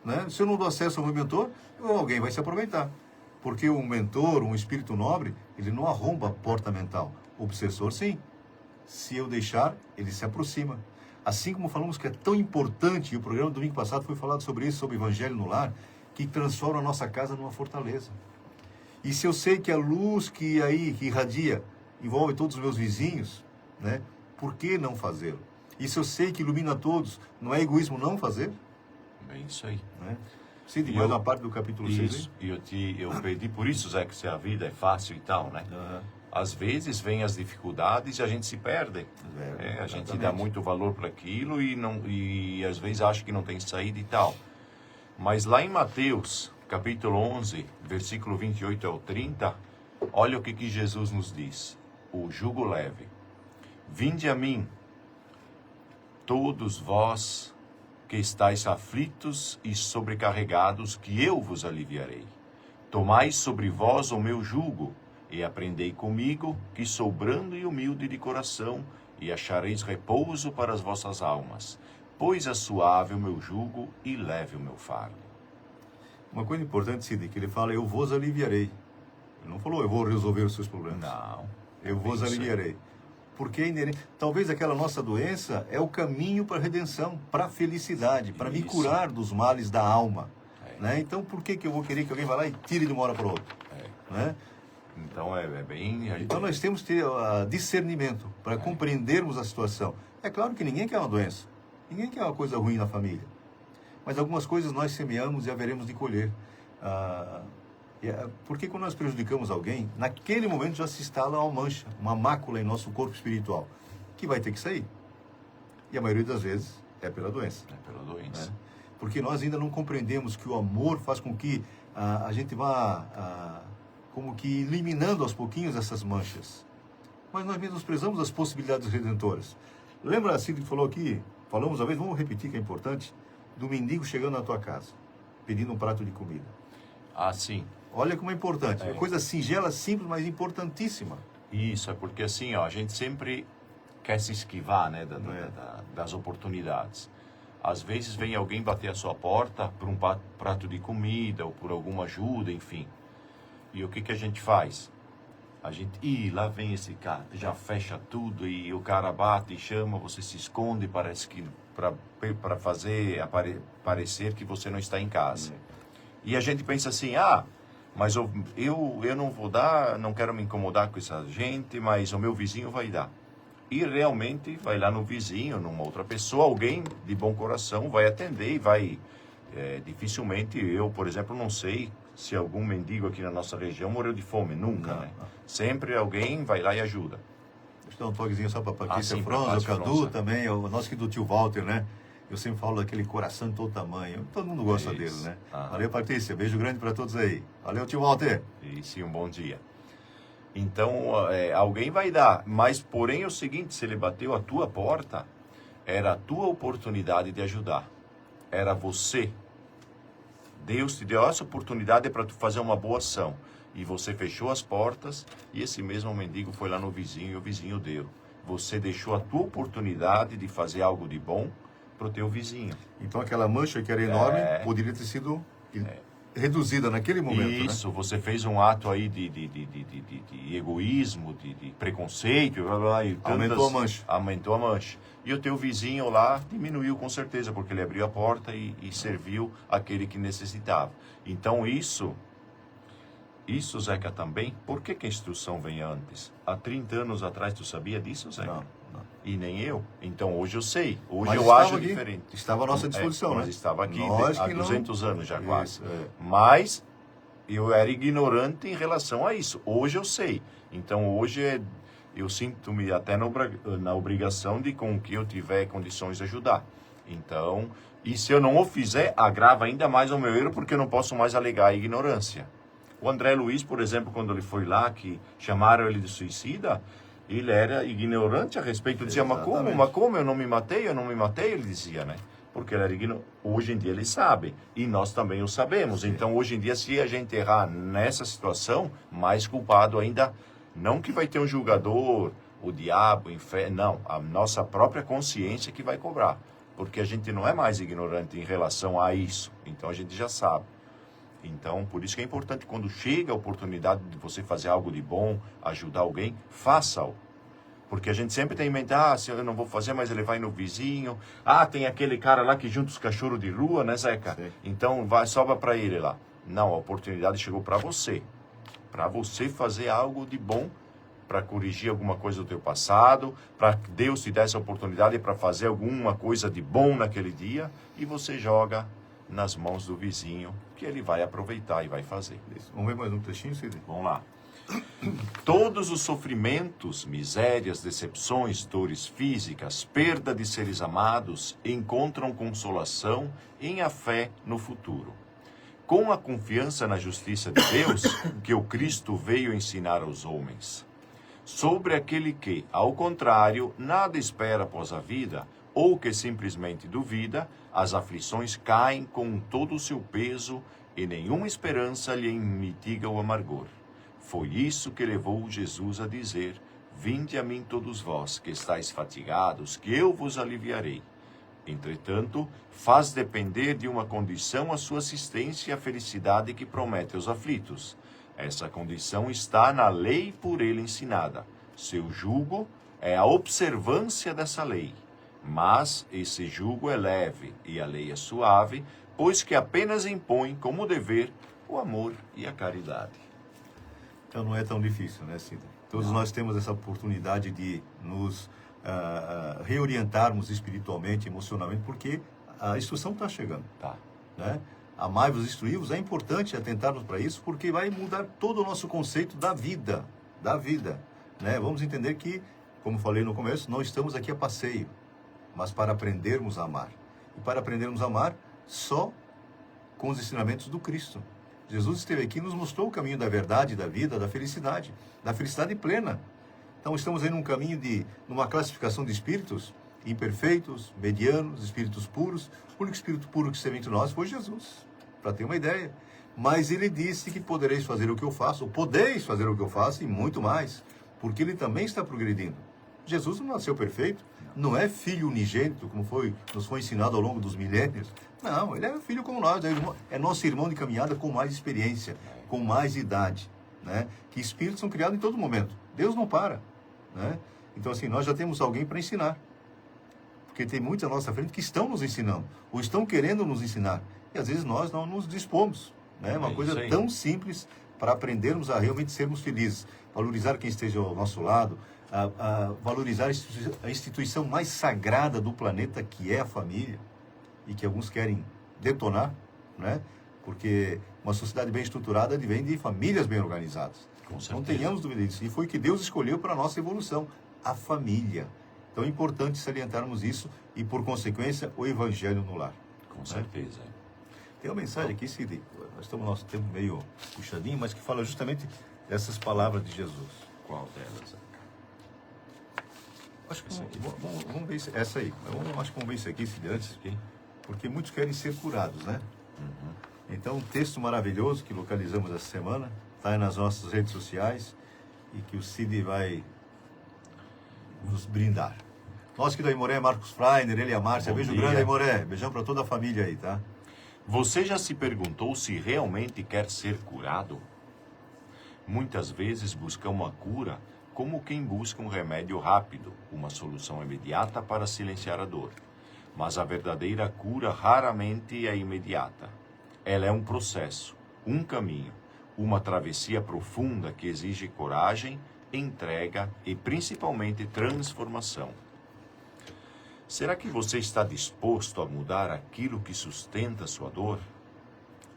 Né? Se eu não dou acesso ao meu mentor, alguém vai se aproveitar. Porque um mentor, um espírito nobre, ele não arromba a porta mental. O obsessor, sim. Se eu deixar, ele se aproxima. Assim como falamos que é tão importante, e o programa do domingo passado foi falado sobre isso, sobre o Evangelho no Lar, que transforma a nossa casa numa fortaleza. E se eu sei que a luz que irradia envolve todos os meus vizinhos, né, por que não fazê-lo? E se eu sei que ilumina todos, não é egoísmo não fazer? É isso aí. Né? Sim, de mais uma parte do capítulo 6. Isso, e eu pedi por isso, Zé, que se a vida é fácil e tal, né? Às vezes vem as dificuldades e a gente se perde. A gente dá muito valor para aquilo e às vezes acha que não tem saída e tal. Mas lá em Mateus, capítulo 11, versículo 28 ao 30, olha o que Jesus nos diz. O jugo leve. Vinde a mim, todos vós que estáis aflitos e sobrecarregados, que eu vos aliviarei. Tomai sobre vós o meu jugo, e aprendei comigo, que sou brando e humilde de coração, e achareis repouso para as vossas almas, pois é suave o meu jugo e leve o meu fardo. Uma coisa importante, Cid, que ele fala, eu vos aliviarei. Ele não falou, eu vou resolver os seus problemas. Não. Eu vos aliviarei. Porque é inerente. Talvez aquela nossa doença é o caminho para a redenção, para a felicidade, para me Isso. curar dos males da alma. É. Né? Então, por que eu vou querer que alguém vá lá e tire de uma hora para outra? Né? Então é bem... Então, nós temos que ter discernimento para compreendermos a situação. É claro que ninguém quer uma doença. Ninguém quer uma coisa ruim na família. Mas algumas coisas nós semeamos e haveremos de colher. Porque quando nós prejudicamos alguém, naquele momento já se instala uma mancha, uma mácula em nosso corpo espiritual, que vai ter que sair. E a maioria das vezes é pela doença. É pela doença. Né? Porque nós ainda não compreendemos que o amor faz com que a gente vá como que eliminando aos pouquinhos essas manchas. Mas nós menosprezamos as possibilidades redentoras. Lembra assim que falou aqui, falamos uma vez, vamos repetir que é importante, do mendigo chegando na tua casa, pedindo um prato de comida. Ah, sim. Olha como é importante. É. Uma coisa singela, simples, mas importantíssima. Isso, é porque assim, ó, a gente sempre quer se esquivar, né, É. das oportunidades. Às vezes vem alguém bater a sua porta por um prato de comida ou por alguma ajuda, enfim. E o que a gente faz? A gente, lá vem esse cara, já fecha tudo e o cara bate e chama, você se esconde, parece que para fazer parecer que você não está em casa. E a gente pensa assim, mas eu não vou dar, não quero me incomodar com essa gente, mas o meu vizinho vai dar. E realmente vai lá no vizinho, numa outra pessoa, alguém de bom coração vai atender e vai... dificilmente eu, por exemplo, não sei se algum mendigo aqui na nossa região morreu de fome, nunca, né? Não. Sempre alguém vai lá e ajuda. Deixa eu dar um toquezinho só para Patrícia sim, Fronza, o Patrícia Cadu Fronza. também, o nosso aqui do tio Walter, né? Eu sempre falo daquele coração de todo tamanho. Todo mundo gosta dele, Isso. né? Aham. Valeu, Patrícia. Beijo grande para todos aí. Valeu, tio Walter. E sim, um bom dia. Então, alguém vai dar. Mas, porém, é o seguinte, se ele bateu a tua porta, era a tua oportunidade de ajudar. Era você. Deus te deu essa oportunidade para tu fazer uma boa ação. E você fechou as portas e esse mesmo mendigo foi lá no vizinho e o vizinho deu. Você deixou a tua oportunidade de fazer algo de bom para o teu vizinho. Então aquela mancha que era enorme poderia ter sido reduzida naquele momento, Isso, você fez um ato aí de egoísmo, de preconceito, blá, blá, e Aumentou a mancha. Aumentou a mancha. E o teu vizinho lá diminuiu com certeza, porque ele abriu a porta e serviu aquele que necessitava. Então isso, Zeca, também, por que a instrução vem antes? Há 30 anos atrás tu sabia disso, Zeca? Não. E nem eu. Então hoje eu sei. Hoje Mas eu estava acho aqui, diferente. estava à nossa disposição, Mas né? estava aqui Nós há que não- 200 anos já quase. Isso, Mas eu era ignorante em relação a isso. Hoje eu sei. Então hoje eu sinto-me até na obrigação de, com que eu tiver condições de ajudar. Então, e se eu não o fizer, agrava ainda mais o meu erro, porque eu não posso mais alegar a ignorância. O André Luiz, por exemplo, quando ele foi lá, que chamaram ele de suicida, ele era ignorante a respeito, dizia, mas como, eu não me matei, ele dizia, né? Porque ele era ignorante. Hoje em dia ele sabe, e nós também o sabemos. Então, hoje em dia, se a gente errar nessa situação, mais culpado ainda, não que vai ter um julgador, o diabo, o inferno, não, a nossa própria consciência que vai cobrar. Porque a gente não é mais ignorante em relação a isso, então a gente já sabe. Então, por isso que é importante, quando chega a oportunidade de você fazer algo de bom, ajudar alguém, faça-o. Porque a gente sempre tem em mente, se eu não vou fazer, mas ele vai no vizinho. Tem aquele cara lá que junta os cachorros de rua, né, Zeca? Sim. Então, sobra para ele lá. Não, a oportunidade chegou para você. Para você fazer algo de bom, para corrigir alguma coisa do teu passado, para que Deus te dê essa oportunidade para fazer alguma coisa de bom naquele dia, e você joga nas mãos do vizinho, que ele vai aproveitar e vai fazer. Isso. Vamos ver mais um trechinho, Cid? Vamos lá. Todos os sofrimentos, misérias, decepções, dores físicas, perda de seres amados, encontram consolação em a fé no futuro. Com a confiança na justiça de Deus, que o Cristo veio ensinar aos homens. Sobre aquele que, ao contrário, nada espera após a vida, ou que simplesmente duvida, as aflições caem com todo o seu peso e nenhuma esperança lhe mitiga o amargor. Foi isso que levou Jesus a dizer: vinde a mim todos vós que estáis fatigados, que eu vos aliviarei. Entretanto, faz depender de uma condição a sua assistência e a felicidade que promete aos aflitos. Essa condição está na lei por ele ensinada. Seu jugo é a observância dessa lei. Mas esse jugo é leve e a lei é suave, pois que apenas impõe como dever o amor e a caridade. Então não é tão difícil, né, Cida? Todos nós temos essa oportunidade de nos reorientarmos espiritualmente, emocionalmente, porque a instrução está chegando. Tá. Né? Amai-vos, instruí-vos, é importante atentarmos para isso, porque vai mudar todo o nosso conceito da vida. Né? Vamos entender que, como falei no começo, não estamos aqui a passeio, mas para aprendermos a amar. E para aprendermos a amar, só com os ensinamentos do Cristo. Jesus esteve aqui e nos mostrou o caminho da verdade, da vida, da felicidade plena. Então estamos aí numa classificação de espíritos imperfeitos, medianos, espíritos puros. O único espírito puro que esteve entre nós foi Jesus, para ter uma ideia. Mas ele disse que podeis fazer o que eu faço, ou podeis fazer o que eu faço e muito mais, porque ele também está progredindo. Jesus não nasceu perfeito, não é filho unigênito, como nos foi ensinado ao longo dos milênios. Não, ele é filho como nós, é nosso irmão de caminhada com mais experiência, com mais idade. Né? Que espíritos são criados em todo momento. Deus não para. Né? Então, assim, nós já temos alguém para ensinar. Porque tem muitos à nossa frente que estão nos ensinando, ou estão querendo nos ensinar. E às vezes nós não nos dispomos. Né? Uma coisa tão simples para aprendermos a realmente sermos felizes. Valorizar quem esteja ao nosso lado, valorizar a instituição mais sagrada do planeta, que é a família, e que alguns querem detonar, né? Porque uma sociedade bem estruturada vem de famílias bem organizadas. Não tenhamos dúvida disso. E foi o que Deus escolheu para a nossa evolução, a família. Então é importante salientarmos isso e, por consequência, o Evangelho no lar. Com certeza. Tem uma mensagem aqui, Cid, nós estamos no nosso tempo meio puxadinho, mas que fala justamente dessas palavras de Jesus. Qual delas? Acho que vamos ver essa aí. Acho que vamos ver isso aqui, Cid, antes. Porque muitos querem ser curados, né? Uhum. Então, um texto maravilhoso que localizamos essa semana, está aí nas nossas redes sociais, e que o Cid vai nos brindar. Nós que do Aimoré, Marcos Freiner, ele e a Márcia. Beijo grande, Aimoré. Beijão para toda a família aí, tá? Você já se perguntou se realmente quer ser curado? Muitas vezes buscamos a cura como quem busca um remédio rápido, uma solução imediata para silenciar a dor. Mas a verdadeira cura raramente é imediata. Ela é um processo, um caminho, uma travessia profunda que exige coragem, entrega e principalmente transformação. Será que você está disposto a mudar aquilo que sustenta sua dor?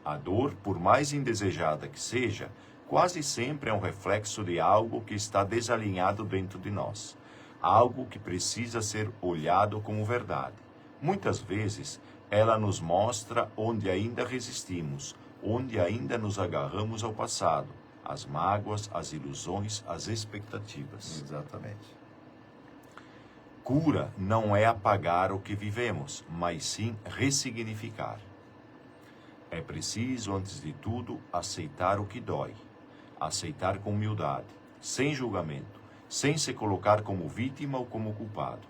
A dor, por mais indesejada que seja, quase sempre é um reflexo de algo que está desalinhado dentro de nós, algo que precisa ser olhado como verdade. Muitas vezes, ela nos mostra onde ainda resistimos, onde ainda nos agarramos ao passado, às mágoas, às ilusões, às expectativas. Exatamente. Cura não é apagar o que vivemos, mas sim ressignificar. É preciso, antes de tudo, aceitar o que dói. Aceitar com humildade, sem julgamento, sem se colocar como vítima ou como culpado.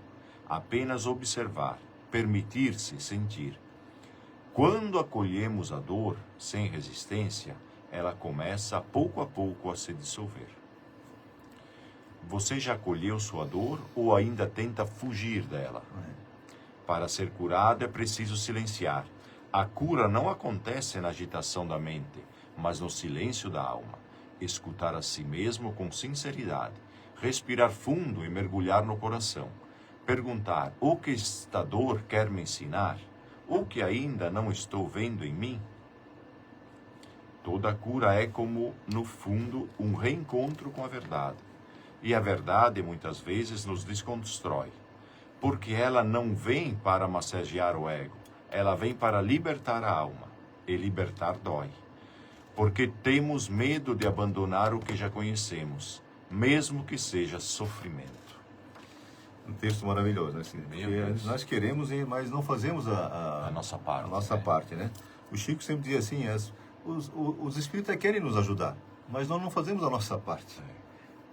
Apenas observar, permitir-se sentir. Quando acolhemos a dor sem resistência, ela começa pouco a pouco a se dissolver. Você já acolheu sua dor ou ainda tenta fugir dela? Para ser curado é preciso silenciar. A cura não acontece na agitação da mente, mas no silêncio da alma. Escutar a si mesmo com sinceridade, respirar fundo e mergulhar no coração. Perguntar: o que esta dor quer me ensinar? O que ainda não estou vendo em mim? Toda cura é como, no fundo, um reencontro com a verdade. E a verdade, muitas vezes, nos desconstrói. Porque ela não vem para massagear o ego. Ela vem para libertar a alma. E libertar dói. Porque temos medo de abandonar o que já conhecemos, mesmo que seja sofrimento. Um texto maravilhoso, né, Cid? Meu Deus. Nós queremos, mas não fazemos A nossa parte. a nossa parte, né? O Chico sempre dizia assim, os espíritas querem nos ajudar, mas nós não fazemos a nossa parte.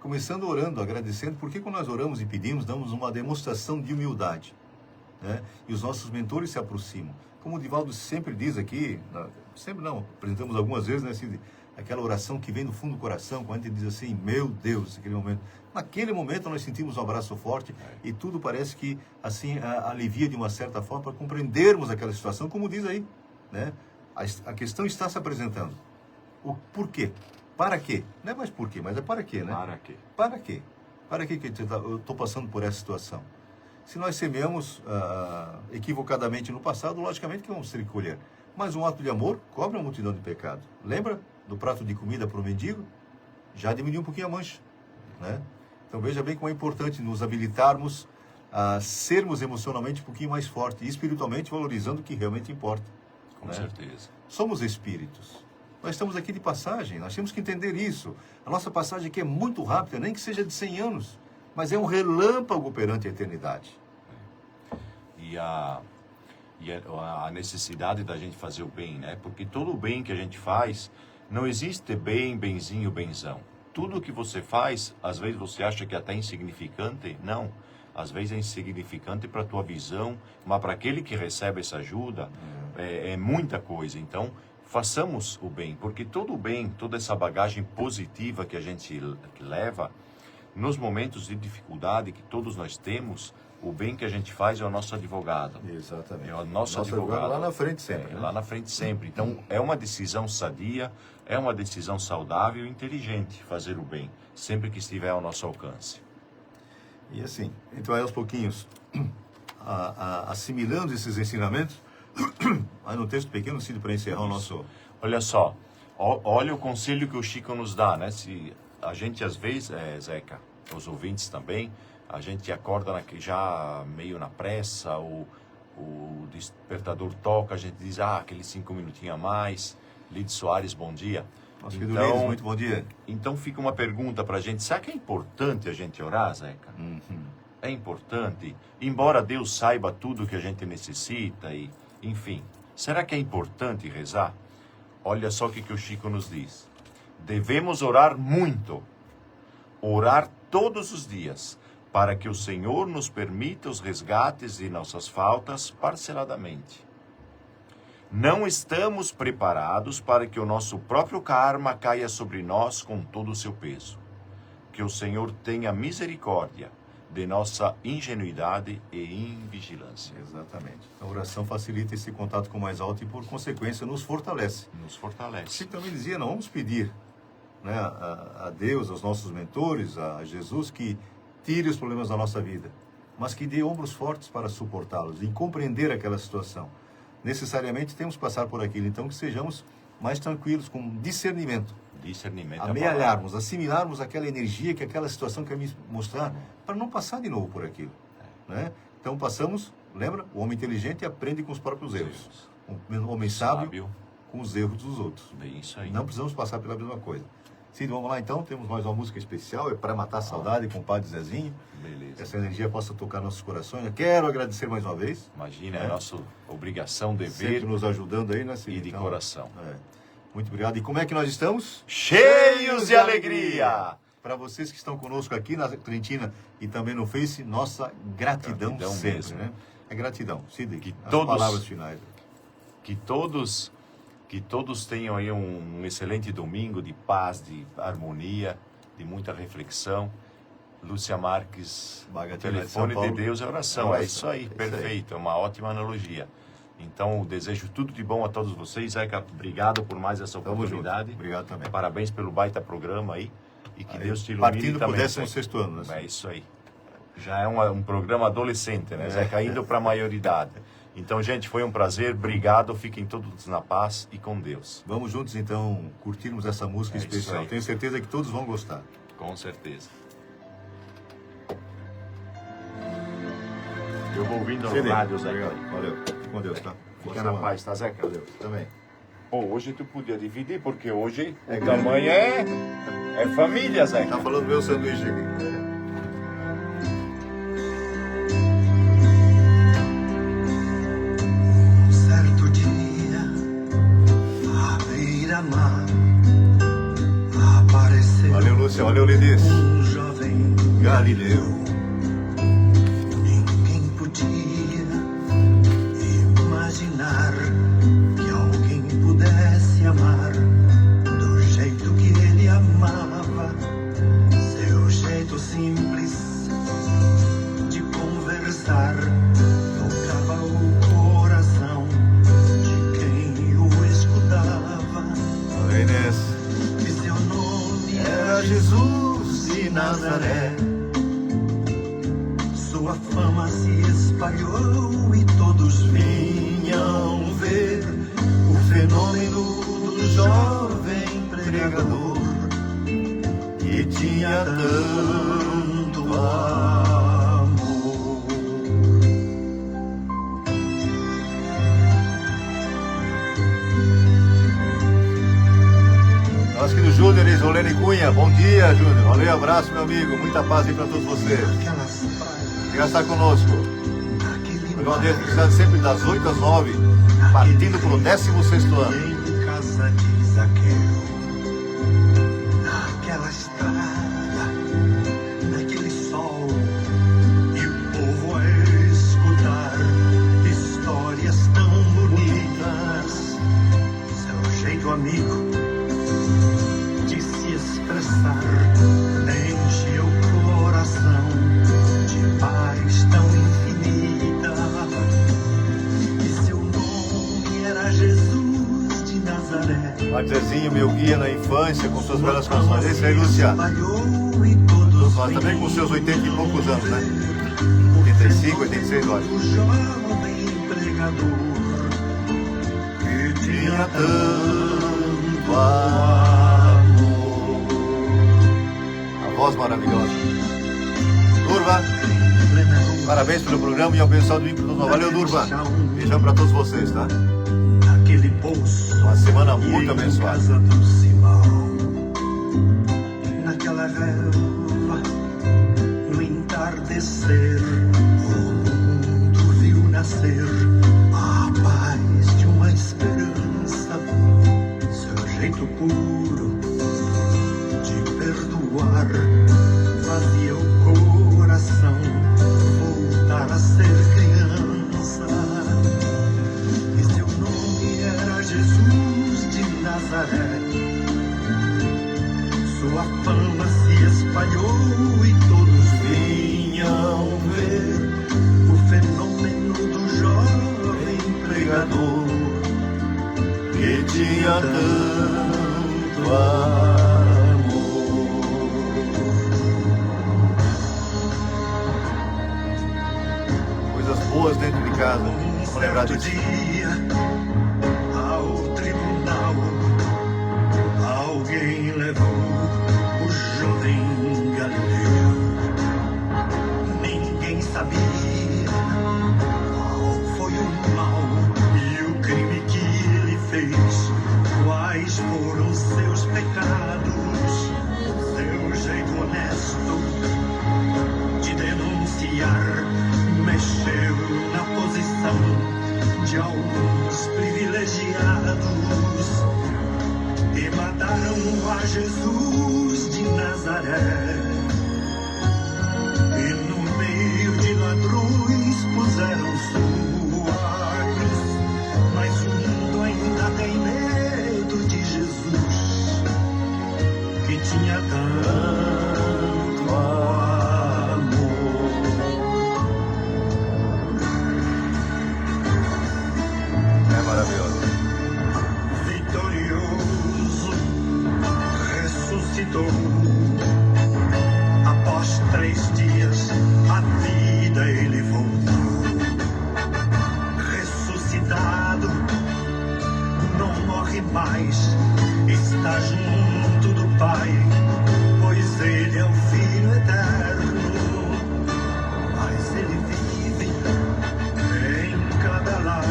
Começando orando, agradecendo, porque quando nós oramos e pedimos, damos uma demonstração de humildade, né? E os nossos mentores se aproximam. Como o Divaldo sempre diz aqui, sempre não, apresentamos algumas vezes, né, Cid? Aquela oração que vem do fundo do coração, quando a gente diz assim, meu Deus, aquele momento. Naquele momento nós sentimos um abraço forte e tudo parece que assim alivia de uma certa forma para compreendermos aquela situação, como diz aí, né? A questão está se apresentando. O porquê? Para quê? Não é mais porquê, mas é para quê, né? Para quê? Para quê? Para quê que eu estou passando por essa situação? Se nós semeamos equivocadamente no passado, logicamente que vamos ter que colher. Mas um ato de amor cobre uma multidão de pecado. Lembra do prato de comida para o mendigo? Já diminuiu um pouquinho a mancha, né? Então veja bem como é importante nos habilitarmos a sermos emocionalmente um pouquinho mais fortes e espiritualmente valorizando o que realmente importa. Com certeza. Somos espíritos. Nós estamos aqui de passagem, nós temos que entender isso. A nossa passagem aqui é muito rápida, nem que seja de 100 anos, mas é um relâmpago perante a eternidade. E a necessidade da gente fazer o bem, né? Porque todo o bem que a gente faz, não existe bem, benzinho, benzão. Tudo que você faz, às vezes você acha que é até insignificante, não. Às vezes é insignificante para a tua visão, mas para aquele que recebe essa ajuda, é muita coisa. Então, façamos o bem, porque todo o bem, toda essa bagagem positiva que a gente leva, nos momentos de dificuldade que todos nós temos, o bem que a gente faz é o nosso advogado. Exatamente. É o nosso advogado. Lá na frente sempre. Né? Lá na frente sempre. Então, é uma decisão sadia, é uma decisão saudável e inteligente fazer o bem, sempre que estiver ao nosso alcance. E assim, então aí aos pouquinhos, assimilando esses ensinamentos, aí no texto pequeno, Cid, para encerrar o nosso... Olha só, olha o conselho que o Chico nos dá, né? Se a gente às vezes, Zeca, os ouvintes também, a gente acorda já meio na pressa, o despertador toca, a gente diz, aqueles 5 minutinhos a mais. Lides Soares, bom dia. Nosso querido Lides, muito bom dia. Então fica uma pergunta pra gente, será que é importante a gente orar, Zeca? É importante, embora Deus saiba tudo que a gente necessita e, enfim, será que é importante rezar? Olha só o que o Chico nos diz. Devemos orar muito, orar todos os dias, para que o Senhor nos permita os resgates de nossas faltas parceladamente. Não estamos preparados para que o nosso próprio karma caia sobre nós com todo o seu peso. Que o Senhor tenha misericórdia de nossa ingenuidade e invigilância. Exatamente. A oração facilita esse contato com o mais alto e, por consequência, nos fortalece. Nos fortalece. Chico também dizia, não vamos pedir, né, a Deus, aos nossos mentores, a Jesus, que tire os problemas da nossa vida, mas que dê ombros fortes para suportá-los e compreender aquela situação. Necessariamente temos que passar por aquilo, então que sejamos mais tranquilos, com discernimento. Discernimento. Amealharmos, assimilarmos aquela energia que aquela situação quer me mostrar, para não passar de novo por aquilo. Né? Então passamos, lembra? O homem inteligente aprende com os próprios erros. O homem sábio com os erros dos outros. Bem, isso aí. Não precisamos passar pela mesma coisa. Cid, vamos lá então, temos mais uma música especial, é para matar a saudade com o Padre Zezinho. Beleza. Que essa energia possa tocar nossos corações. Eu quero agradecer mais uma vez. Imagina, é a nossa obrigação, dever. Sempre nos ajudando aí, né, Cid? E de então, coração. Muito obrigado. E como é que nós estamos? Cheios de alegria! Para vocês que estão conosco aqui na Trentina e também no Face, nossa gratidão sempre, mesmo. né? É gratidão. Cid, Que as todos- palavras finais. Que todos tenham aí um excelente domingo de paz, de harmonia, de muita reflexão. Lúcia Marques, o Bagatina de telefone São de Paulo. Deus é oração. Oração. É isso aí, É isso perfeito. É uma ótima analogia. Então, desejo tudo de bom a todos vocês. Zeca, obrigado por mais essa Tamo junto. oportunidade. Obrigado também. Parabéns pelo baita programa aí. E que Aí, Deus te ilumine partindo também. pro Zeca. 16º ano, né? É isso aí. Já é um programa adolescente, né, Zeca? Indo para a maioridade. Então, gente, foi um prazer. Obrigado. Fiquem todos na paz e com Deus. Vamos juntos, então, curtirmos essa música É isso especial. aí. Tenho certeza que todos vão gostar. Com certeza. Eu vou ouvindo CD. no rádio, Zeca. Obrigado. Valeu. Fique com Deus, tá? Boa Fica na semana. paz, tá, Zeca? Valeu. Também. Pô, hoje tu podia dividir, porque hoje o tamanho é família, Zeca. Tá falando meu sanduíche aqui. amar. Apareceu Valeu, Lúcia. Valeu, Lidice. jovem Galileu. Ninguém podia imaginar que alguém pudesse amar do jeito que ele amava. Seu jeito simples de conversar tocava o coração de quem o escutava. Valeu, Inês. E seu nome Era Jesus de Nazaré. Sua fama se espalhou e todos vinham ver o fenômeno do jovem pregador E tinha tanto amor. Nosso querido Júnior Isolene Cunha. Bom dia, Júnior. Valeu, abraço, meu amigo. Muita paz aí pra todos vocês. Aquelas praias, Obrigado por estar conosco. aquele O programa dele está sempre das 8 às 9, partindo pro 16º ano. em casa de Zaqueu, naquela estrada, naquele sol, e o povo a escutar histórias tão bonitas. Seu jeito amigo de se expressar enche o coração de paz tão infinita. E seu nome era Jesus de Nazaré. Martezinho, meu guia na infância, com suas belas canções. Esse aí, Lúcia. Espalhou e todos Nós também com seus 80 e poucos anos, né? 85, 86, olha. o jovem pregador que tinha Tanto amor. A voz maravilhosa. Durva, parabéns pelo programa e ao pessoal do Impro. Valeu, Durva. Beijão pra todos vocês, tá? naquele poço. Uma semana E muito em abençoada. casa do Simão, naquela relva, no entardecer, o mundo viu nascer a paz de uma esperança. Seu jeito puro de perdoar fazia o coração voltar a ser criança. E seu nome era Jesus de Nazaré. Sua fama se espalhou e todos vinham ver o fenômeno do jovem pregador Que tinha tanto amor. Coisas boas dentro de casa. Vamos lembrar certo disso. dia, ao tribunal, alguém levou o jovem Galileu. Ninguém sabia qual foi o mal e o crime que ele fez. Quais foram seus pecados, seu jeito honesto de denunciar mexeu na posição de alguns privilegiados e mataram a Jesus de Nazaré. E no meio de ladrões puseram sua cruz, mas o mundo ainda tem medo de Jesus, que tinha tanto amor. É maravilhoso. Vitorioso, ressuscitou. Após 3 dias, a vida ele voltou. Ressuscitado, não morre mais, está junto do Pai, pois ele é o Filho eterno. Mas ele vive em cada lar.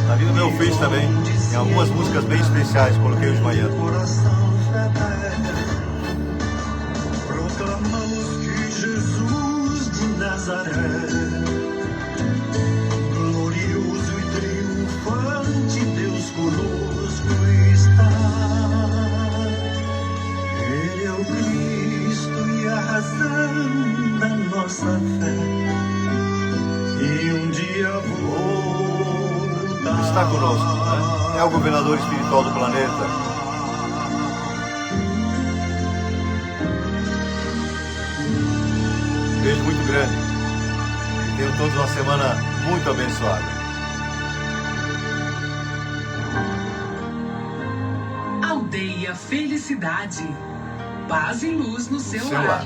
Na vida do meu filho também. Em algumas músicas bem especiais, coloquei hoje de manhã. Coração fraterno, proclamamos que Jesus de Nazaré, glorioso e triunfante, Deus conosco está. da nossa fé. E um dia voltar. Está conosco, né? É o governador espiritual do planeta. Beijo muito grande. Tenham todos uma semana muito abençoada. Aldeia Felicidade. Paz e luz no seu lar.